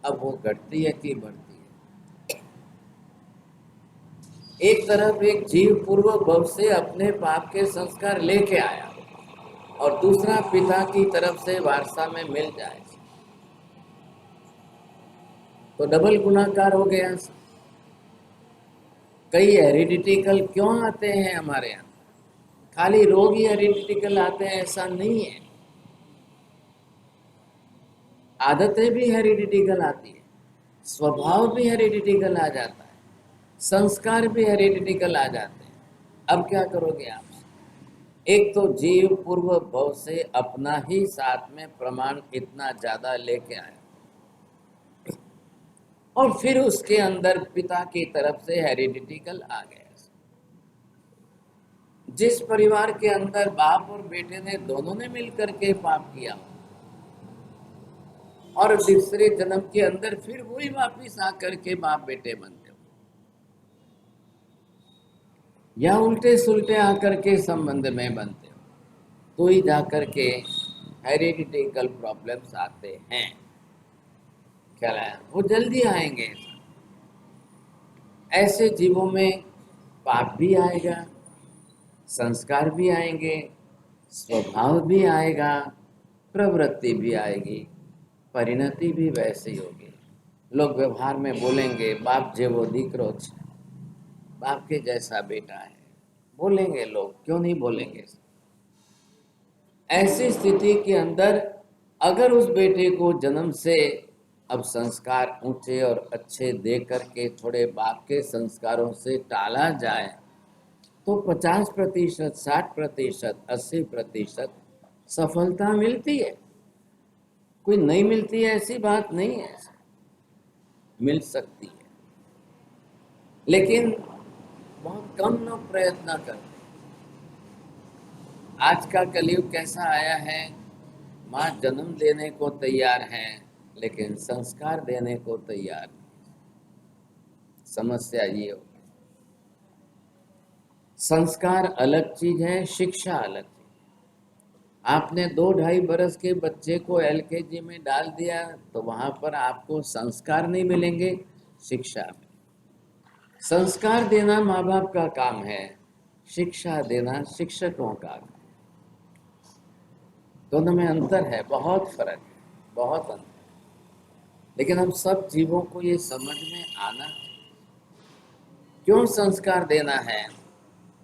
अब वो घटती है कि बढ़ती है? एक तरफ एक जीव पूर्व भव से अपने पाप के संस्कार लेके आया, और दूसरा पिता की तरफ से वारसा में मिल जाए तो डबल गुनाहगार हो गया। कई हेरिडिटिकल क्यों आते हैं हमारे यहाँ? खाली रोग ही हेरिडिटिकल आते हैं ऐसा नहीं है, आदतें भी हेरिडिटिकल आती है, स्वभाव भी हेरिडिटिकल आ जाता है, संस्कार भी हेरिडिटिकल आ जाते हैं। अब क्या करोगे आप? एक तो जीव पूर्व भव से अपना ही साथ में प्रमाण इतना ज्यादा लेके आया, और फिर उसके अंदर पिता की तरफ से हेरिडिटिकल आ गया। जिस परिवार के अंदर बाप और बेटे ने दोनों ने मिलकर के पाप किया, और दूसरे जन्म के अंदर फिर वही वापिस आकर के बाप बेटे बनते हो, या उल्टे सुलटे आकर के संबंध में बनते हो, तो ही जाकर के हेरिडिटिकल प्रॉब्लम्स आते हैं। ख्याल आया? वो जल्दी आएंगे। ऐसे जीवों में पाप भी आएगा, संस्कार भी आएंगे, स्वभाव भी आएगा, प्रवृत्ति भी आएगी, परिणति भी वैसे ही होगी। लोग व्यवहार में बोलेंगे बाप जेवो दीकरो छे, बाप के जैसा बेटा है, बोलेंगे लोग, क्यों नहीं बोलेंगे? ऐसी स्थिति के अंदर अगर उस बेटे को जन्म से अब संस्कार ऊंचे और अच्छे दे करके थोड़े बाप के संस्कारों से टाला जाए तो 50%, 60%, 80% सफलता मिलती है। कोई नहीं मिलती है ऐसी बात नहीं है, मिल सकती है, लेकिन बहुत कम लोग प्रयत्न करते। आज का कलयुग कैसा आया है? माँ जन्म देने को तैयार है लेकिन संस्कार देने को तैयार नहीं। समस्या ये हो, संस्कार अलग चीज है, शिक्षा अलग चीज। आपने 2-2.5 बरस के बच्चे को LKG में डाल दिया तो वहां पर आपको संस्कार नहीं मिलेंगे, शिक्षा मिलेगी। संस्कार देना माँ बाप का काम है, शिक्षा देना शिक्षकों का काम। दोनों में अंतर है, बहुत फर्क है, बहुत अंतर। लेकिन हम सब जीवों को ये समझ में आना, क्यों संस्कार देना है?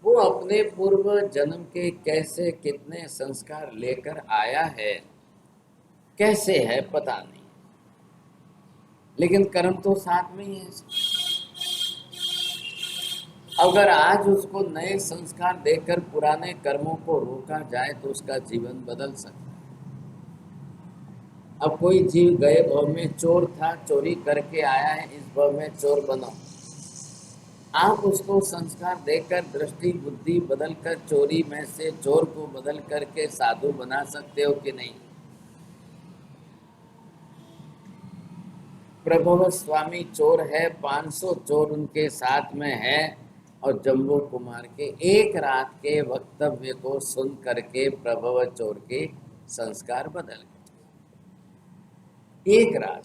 वो अपने पूर्व जन्म के कैसे कितने संस्कार लेकर आया है, कैसे है पता नहीं, लेकिन कर्म तो साथ में ही है। अगर आज उसको नए संस्कार देकर पुराने कर्मों को रोका जाए तो उसका जीवन बदल सकता है। अब कोई जीव गए भव में चोर था, चोरी करके आया है, इस भव में चोर बनो, आप उसको संस्कार देकर दृष्टि बुद्धि बदल कर चोरी में से चोर को बदल करके साधु बना सकते हो कि नहीं? प्रभव स्वामी चोर है, 500 चोर उनके साथ में है, और जम्बू कुमार के एक रात के वक्तव्य को सुन करके प्रभव चोर के संस्कार बदल गए। एक रात,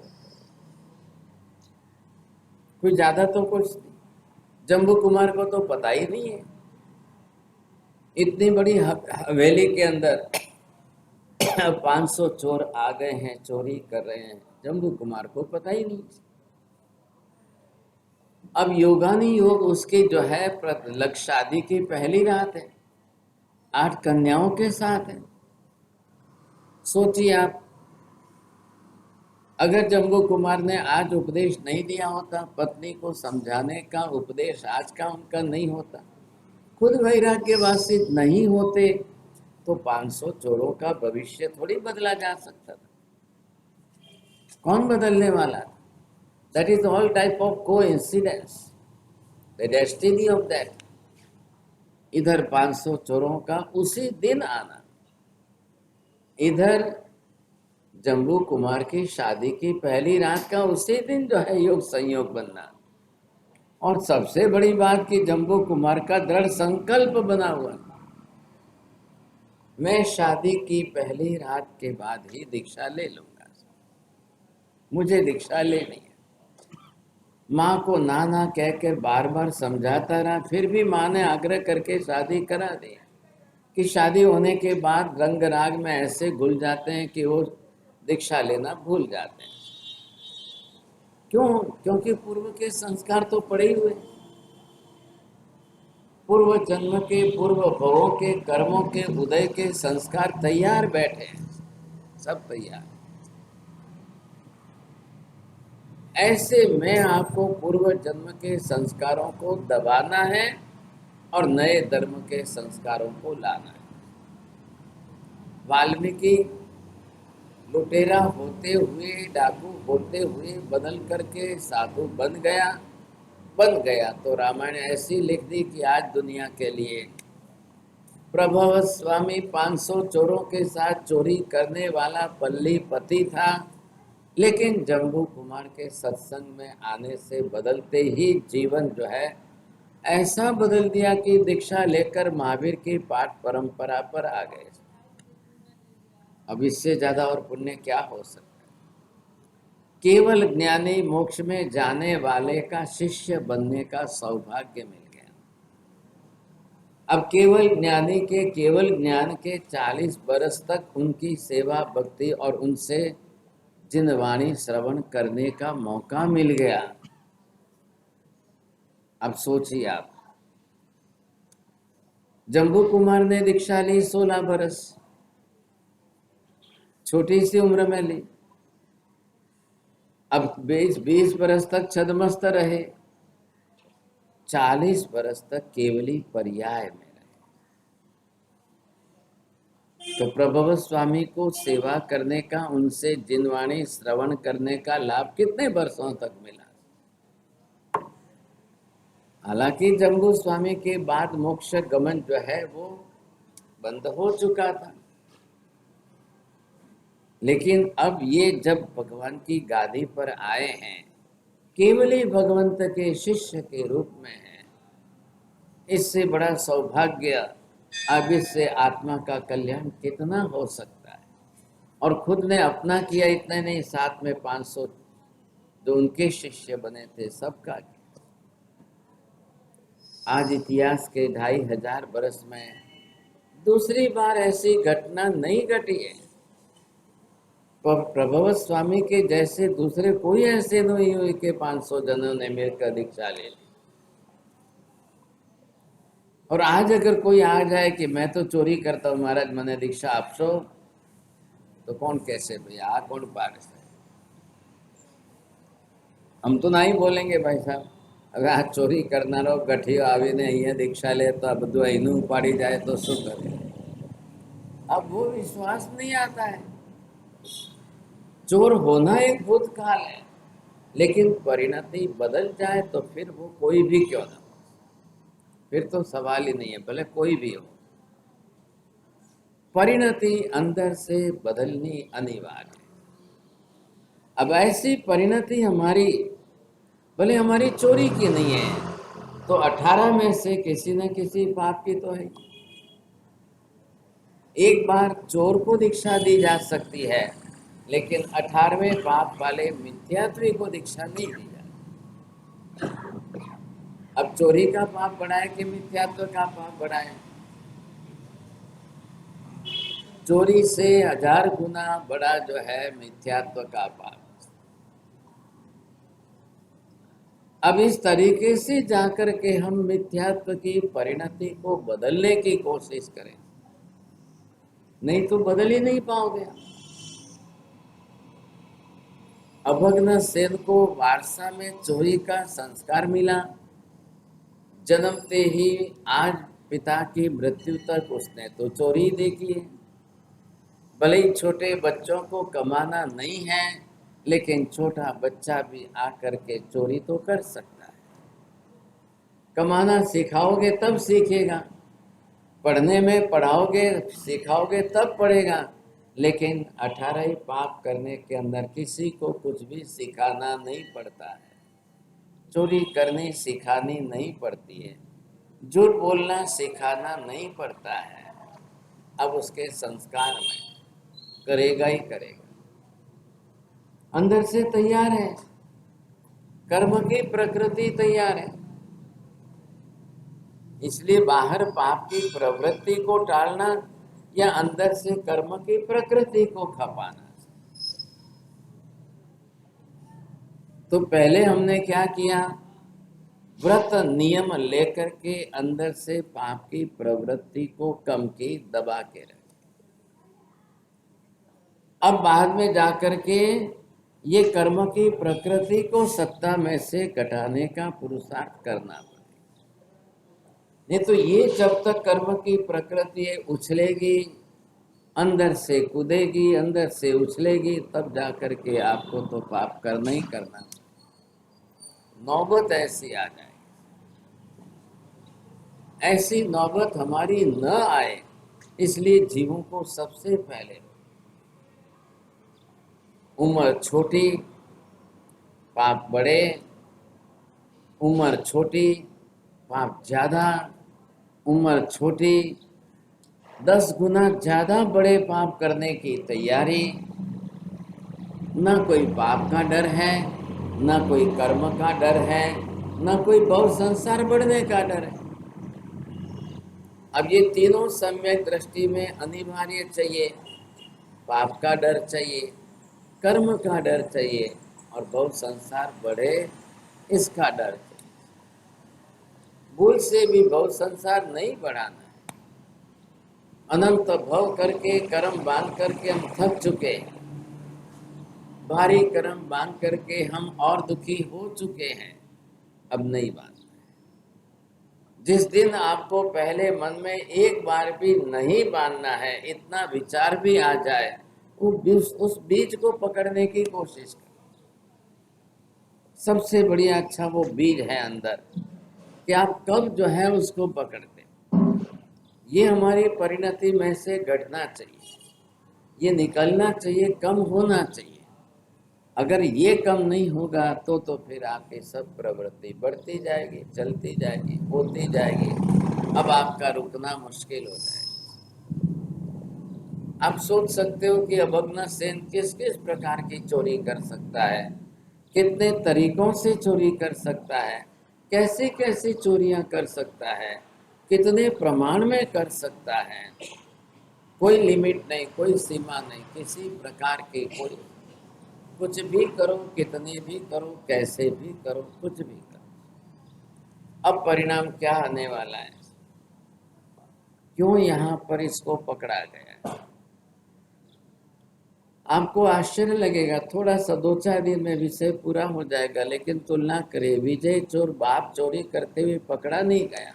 कोई ज्यादा तो कुछ नहीं। जम्बू कुमार को तो पता ही नहीं है, इतनी बड़ी हवेली के अंदर 500 चोर आ गए हैं, चोरी कर रहे हैं, जम्बू कुमार को पता ही नहीं। अब योगानी योग उसकी जो है शादी की पहली रात है, 8 कन्याओं के साथ है। सोचिए आप, अगर जम्बू कुमार ने आज उपदेश नहीं दिया होता, पत्नी को समझाने का उपदेश आज का उनका नहीं होता, खुद वैराग्यवासी नहीं होते, तो 500 चोरों का भविष्य थोड़ी बदला जा सकता था। कौन बदलने वाला था? That is all type of coincidence, the destiny of that. इधर 500 चोरों का उसी दिन आना, इधर जम्बू कुमार की शादी की पहली रात का उसी दिन जो है योग संयोग बनना, और सबसे बड़ी बात कि जम्बू कुमार का दृढ़ संकल्प बना हुआ, मैं शादी की पहली रात के बाद ही दीक्षा ले लूंगा, मुझे दीक्षा लेनी है। माँ को ना ना कहकर बार बार समझाता रहा, फिर भी माँ ने आग्रह करके शादी करा दी, कि शादी होने के बाद रंग राग में ऐसे घुल जाते हैं कि वो दीक्षा लेना भूल जाते हैं। क्यों? क्योंकि पूर्व के संस्कार तो पड़े हुए, पूर्व जन्म के, पूर्व भवों के, कर्मों के उदय के संस्कार तैयार बैठे हैं, सब तैयार। ऐसे में आपको पूर्व जन्म के संस्कारों को दबाना है और नए धर्म के संस्कारों को लाना है। वाल्मीकि लुटेरा होते हुए, डाकू होते हुए बदल करके साधु बन गया तो रामायण ऐसी लिख दी कि आज दुनिया के लिए प्रभव स्वामी 500 चोरों के साथ चोरी करने वाला पल्ली पति था, लेकिन जम्बू कुमार के सत्संग में आने से बदलते ही जीवन जो है ऐसा बदल दिया कि दीक्षा लेकर महावीर की पाठ परंपरा पर आ गए। अब इससे ज्यादा और पुण्य क्या हो सकता है? केवल ज्ञानी मोक्ष में जाने वाले का शिष्य बनने का सौभाग्य मिल गया। अब केवल ज्ञानी के केवल ज्ञान के 40 बरस तक उनकी सेवा भक्ति और उनसे जिन वाणी श्रवण करने का मौका मिल गया। अब सोचिए आप, जम्बू कुमार ने दीक्षा ली 16 बरस, छोटी सी उम्र में ली। अब 20 बरस तक छद्मस्त रहे, 40 बरस तक केवली पर्याय में रहे। तो प्रभव स्वामी को सेवा करने का, उनसे जिनवाणी श्रवण करने का लाभ कितने वर्षों तक मिला? हालांकि जम्बू स्वामी के बाद मोक्ष गमन जो है वो बंद हो चुका था, लेकिन अब ये जब भगवान की गादी पर आए हैं, केवली भगवंत के शिष्य के रूप में हैं, इससे बड़ा सौभाग्य अब इससे आत्मा का कल्याण कितना हो सकता है। और खुद ने अपना किया, इतने नहीं, साथ में 500 जो उनके शिष्य बने थे सबका किया। आज इतिहास के 2500 बरस में दूसरी बार ऐसी घटना नहीं घटी है। प्रभव स्वामी के जैसे दूसरे कोई ऐसे नहीं हुए कि 500 जनों ने मिलकर दीक्षा ले ली। और आज अगर कोई आ जाए कि मैं तो चोरी करता हूँ महाराज, मैंने दीक्षा आपसो, तो कौन कैसे भैया आ कौन पार से? हम तो नहीं बोलेंगे भाई साहब, अगर आज चोरी करना रहो गठियो आवी ने ये दीक्षा ले तो अब जो इनू पाड़ी जाए तो शू करे। अब वो विश्वास नहीं आता है। चोर होना एक भूतकाल है, लेकिन परिणति बदल जाए तो फिर वो कोई भी क्यों ना। फिर तो सवाल ही नहीं है, भले कोई भी हो। परिणति अंदर से बदलनी अनिवार्य है। अब ऐसी परिणति हमारी, भले हमारी चोरी की नहीं है, तो 18 में से किसी न किसी पाप की तो है। एक बार चोर को दीक्षा दी जा सकती है, लेकिन 18वें पाप वाले मिथ्यात्वी को दीक्षा नहीं दी जाती। अब चोरी का पाप बड़ा है कि मिथ्यात्व का पाप बड़ा है? चोरी से 1000 गुना बड़ा जो है मिथ्यात्व का पाप। अब इस तरीके से जाकर के हम मिथ्यात्व की परिणति को बदलने की कोशिश करें, नहीं तो बदल ही नहीं पाओगे। अभग्न सेन को वारसा में चोरी का संस्कार मिला। जन्मते ही आज पिता की मृत्यु तक उसने तो चोरी देखी है। भले ही छोटे बच्चों को कमाना नहीं है, लेकिन छोटा बच्चा भी आकर के चोरी तो कर सकता है। कमाना सिखाओगे तब सीखेगा, पढ़ने में पढ़ाओगे सिखाओगे तब पढ़ेगा, लेकिन 18 ही पाप करने के अंदर किसी को कुछ भी सिखाना नहीं पड़ता है। चोरी करनी सिखानी नहीं पड़ती है, झूठ बोलना सिखाना नहीं पड़ता है। अब उसके संस्कार में करेगा ही करेगा, अंदर से तैयार है, कर्म की प्रकृति तैयार है। इसलिए बाहर पाप की प्रवृत्ति को टालना या अंदर से कर्म की प्रकृति को खपाना। तो पहले हमने क्या किया, व्रत नियम लेकर के अंदर से पाप की प्रवृत्ति को कम की, दबा के रखे। अब बाद में जाकर के ये कर्म की प्रकृति को सत्ता में से घटाने का पुरुषार्थ करना पड़ेगा। नहीं तो ये जब तक कर्म की प्रकृति उछलेगी, अंदर से कूदेगी, अंदर से उछलेगी, तब जाकर के आपको तो पाप करना ही करना। नौबत ऐसी आ जाए, ऐसी नौबत हमारी न आए, इसलिए जीवों को सबसे पहले उम्र छोटी पाप बड़े, उम्र छोटी पाप ज्यादा, उम्र छोटी 10 गुना ज्यादा बड़े पाप करने की तैयारी। ना कोई पाप का डर है, ना कोई कर्म का डर है, ना कोई भव संसार बढ़ने का डर है। अब ये तीनों सम्यक दृष्टि में अनिवार्य चाहिए। पाप का डर चाहिए, कर्म का डर चाहिए, और भव संसार बढ़े इसका डर चाहिए। भूल से भी भव संसार नहीं बढ़ाना है। अनंत भव करके कर्म बांध करके हम थक चुके हैं, भारी कर्म बांध करके हम और दुखी हो चुके हैं। अब नहीं बांधना है। जिस दिन आपको पहले मन में एक बार भी नहीं बांधना है, इतना विचार भी आ जाए, उस बीज को पकड़ने की कोशिश करें। सबसे बढ़िया अच्छा वो बीज है अंदर, कि आप कब जो है उसको पकड़ते। ये हमारी परिणति में से घटना चाहिए, ये निकलना चाहिए, कम होना चाहिए। अगर ये कम नहीं होगा तो फिर आपकी सब प्रवृत्ति बढ़ती जाएगी, चलती जाएगी, होती जाएगी। अब आपका रुकना मुश्किल हो जाएगा। आप सोच सकते हो कि अभग्न सेन किस किस प्रकार की चोरी कर सकता है, कितने तरीकों से चोरी कर सकता है, कैसी कैसी चोरियां कर सकता है, कितने प्रमाण में कर सकता है। कोई लिमिट नहीं, कोई सीमा नहीं, किसी प्रकार की कोई, कुछ भी करो, कितने भी करो, कैसे भी करो, कुछ भी करो। अब परिणाम क्या आने वाला है, क्यों यहाँ पर इसको पकड़ा गया? आपको आश्चर्य लगेगा, थोड़ा सा 2-4 दिन में विषय पूरा हो जाएगा, लेकिन तुलना करें, विजय चोर बाप चोरी करते हुए पकड़ा नहीं गया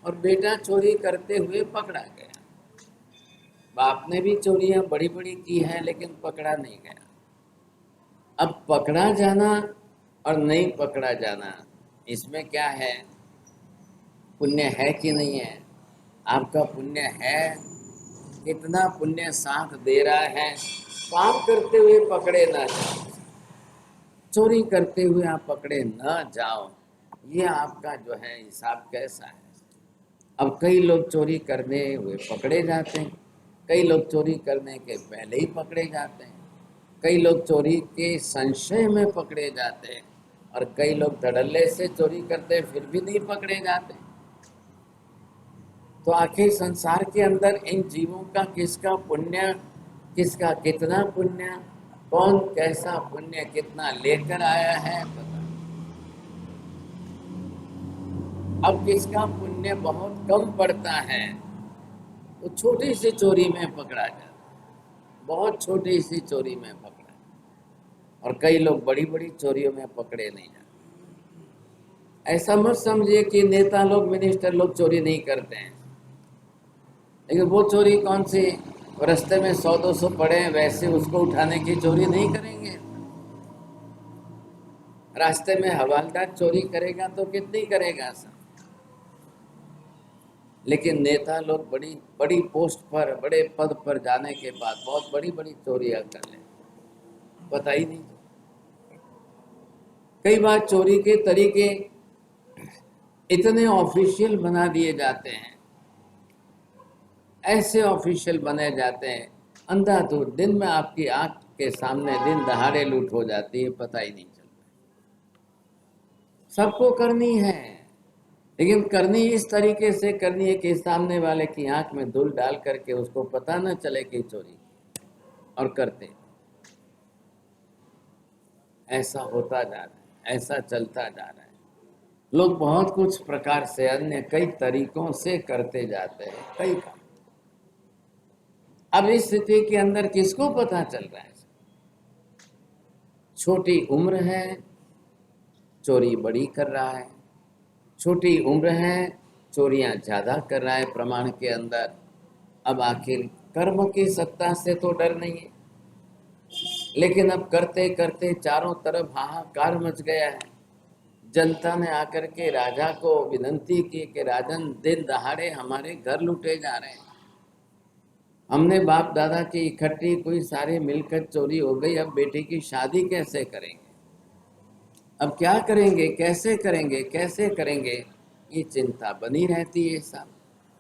और बेटा चोरी करते हुए पकड़ा गया। बाप ने भी चोरियां बड़ी बड़ी की हैं, लेकिन पकड़ा नहीं गया। अब पकड़ा जाना और नहीं पकड़ा जाना, इसमें क्या है? पुण्य है कि नहीं है, आपका पुण्य है, कितना पुण्य साथ दे रहा है। पाप करते हुए पकड़े ना जाओ, चोरी करते हुए आप पकड़े न जाओ, ये आपका जो है हिसाब कैसा है। अब कई लोग चोरी करने हुए पकड़े जाते हैं, कई लोग चोरी करने के पहले ही पकड़े जाते हैं, कई लोग चोरी के संशय में पकड़े जाते हैं, और कई लोग धड़ल्ले से चोरी करते हैं फिर भी नहीं पकड़े जाते। तो आखिर संसार के अंदर इन जीवों का किसका पुण्य, किसका कितना पुण्य, कौन कैसा पुण्य कितना लेकर आया है पता। अब किसका पुण्य बहुत कम पड़ता है, वो छोटी सी चोरी में पकड़ा जाता है, बहुत छोटी सी चोरी में पकड़ा, और कई लोग बड़ी बड़ी चोरियों में पकड़े नहीं जाते। ऐसा मत समझिए कि नेता लोग मिनिस्टर लोग चोरी नहीं करते हैं, लेकिन वो चोरी कौन सी, रास्ते में 100-200 पड़े हैं वैसे उसको उठाने की चोरी नहीं करेंगे। रास्ते में हवालदार चोरी करेगा तो कितनी करेगा सर। लेकिन नेता लोग बड़ी बड़ी पोस्ट पर बड़े पद पर जाने के बाद बहुत बड़ी बड़ी चोरियां कर ले, पता ही नहीं। कई बार चोरी के तरीके इतने ऑफिशियल बना दिए जाते हैं, ऐसे ऑफिशियल बने जाते हैं, अंधाधुंध दिन में आपकी आंख के सामने दिन दहाड़े लूट हो जाती है, पता ही नहीं चलता। सबको करनी है, लेकिन करनी इस तरीके से करनी है कि सामने वाले की आंख में धूल डाल करके उसको पता न चले कि चोरी, और करते। ऐसा होता जा रहा है, ऐसा चलता जा रहा है। लोग बहुत कुछ प्रकार से अन्य कई तरीकों से करते जाते हैं, कई काम। अब इस स्थिति के अंदर किसको पता चल रहा है, छोटी उम्र है चोरी बड़ी कर रहा है, छोटी उम्र है चोरियां ज्यादा कर रहा है प्रमाण के अंदर। अब आखिर कर्म की सत्ता से तो डर नहीं है, लेकिन अब करते करते चारों तरफ हाहाकार मच गया है। जनता ने आकर के राजा को विनती की कि राजन दिन दहाड़े हमारे घर लूटे जा रहे हैं, हमने बाप दादा की इकट्ठी कोई सारे मिलकर चोरी हो गई, अब बेटी की शादी कैसे करेंगे, अब क्या करेंगे, कैसे करेंगे, कैसे करेंगे, ये चिंता बनी रहती है सब।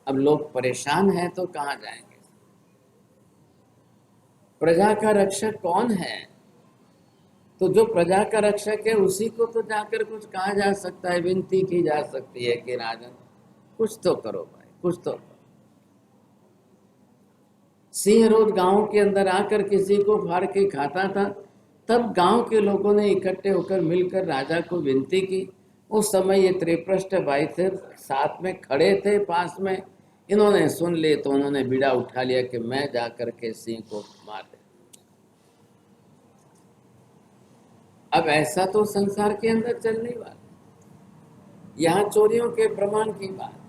अब लोग परेशान हैं तो कहाँ जाएंगे। प्रजा का रक्षक कौन है, तो जो प्रजा का रक्षक है उसी को तो जाकर कुछ कहा जा सकता है, विनती की जा सकती है कि राजन कुछ तो करो भाई, कुछ तो करो। सिंह रोज गांव के अंदर आकर किसी को फाड़ के खाता था, तब गांव के लोगों ने इकट्ठे होकर मिलकर राजा को विनती की। उस समय ये त्रिप्रष्ट भाई थे, साथ में खड़े थे पास में, इन्होंने सुन लिए तो उन्होंने बीड़ा उठा लिया कि मैं जाकर के सिंह को मार दे। अब ऐसा तो संसार के अंदर चलने वाला, यहाँ चोरियों के प्रमाण की बात,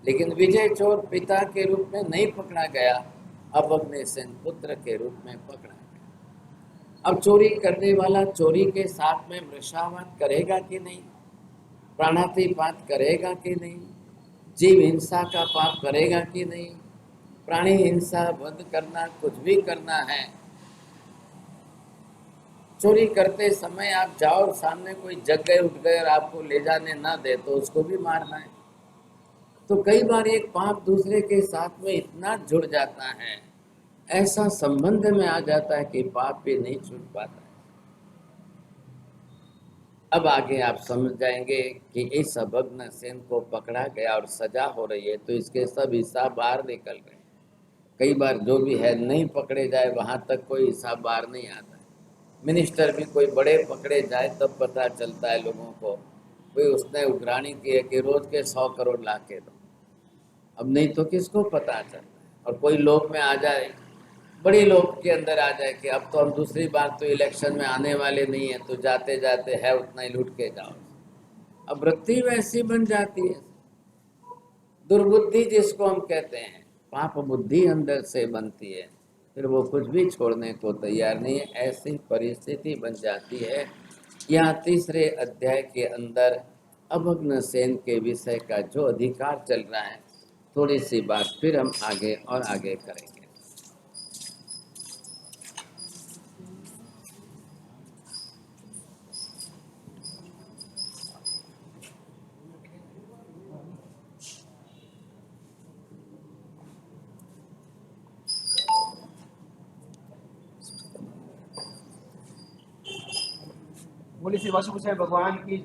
लेकिन विजय चोर पिता के रूप में नहीं पकड़ा गया, अब अपने सेन पुत्र के रूप में पकड़ा गया। अब चोरी करने वाला चोरी के साथ में मृषावत करेगा कि नहीं, प्राणातिपात करेगा कि नहीं, जीव हिंसा का पाप करेगा कि नहीं, प्राणी हिंसा बंद करना, कुछ भी करना है। चोरी करते समय आप जाओ और सामने कोई जग गए उठ गए और आपको ले जाने ना दे तो उसको भी मारना है। तो कई बार एक पाप दूसरे के साथ में इतना जुड़ जाता है, ऐसा संबंध में आ जाता है कि पाप भी नहीं छूट पाता है। अब आगे आप समझ जाएंगे कि इस अभग्न सेन को पकड़ा गया और सजा हो रही है, तो इसके सब हिसाब बाहर निकल रहे हैं। कई बार जो भी है नहीं पकड़े जाए वहां तक कोई हिसाब बाहर नहीं आता है। मिनिस्टर भी कोई बड़े पकड़े जाए तब पता चलता है लोगों को, भाई उसने उघराणी की है कि रोज के 100 करोड़ ला के दो, अब नहीं तो किसको पता चलता है। और कोई लोग में आ जाए, बड़ी लोग के अंदर आ जाए कि अब तो हम दूसरी बार तो इलेक्शन में आने वाले नहीं है, तो जाते जाते है उतना ही लूट के जाओ। अब वृत्ति वैसी बन जाती है, दुर्बुद्धि जिसको हम कहते हैं, पाप बुद्धि अंदर से बनती है, फिर वो कुछ भी छोड़ने को तैयार नहीं है। ऐसी परिस्थिति बन जाती है। यहाँ तीसरे अध्याय के अंदर अभग्न सेन के विषय का जो अधिकार चल रहा है, थोड़ी सी बात फिर हम आगे और आगे करेंगे। बोले श्री वासुदेव भगवान की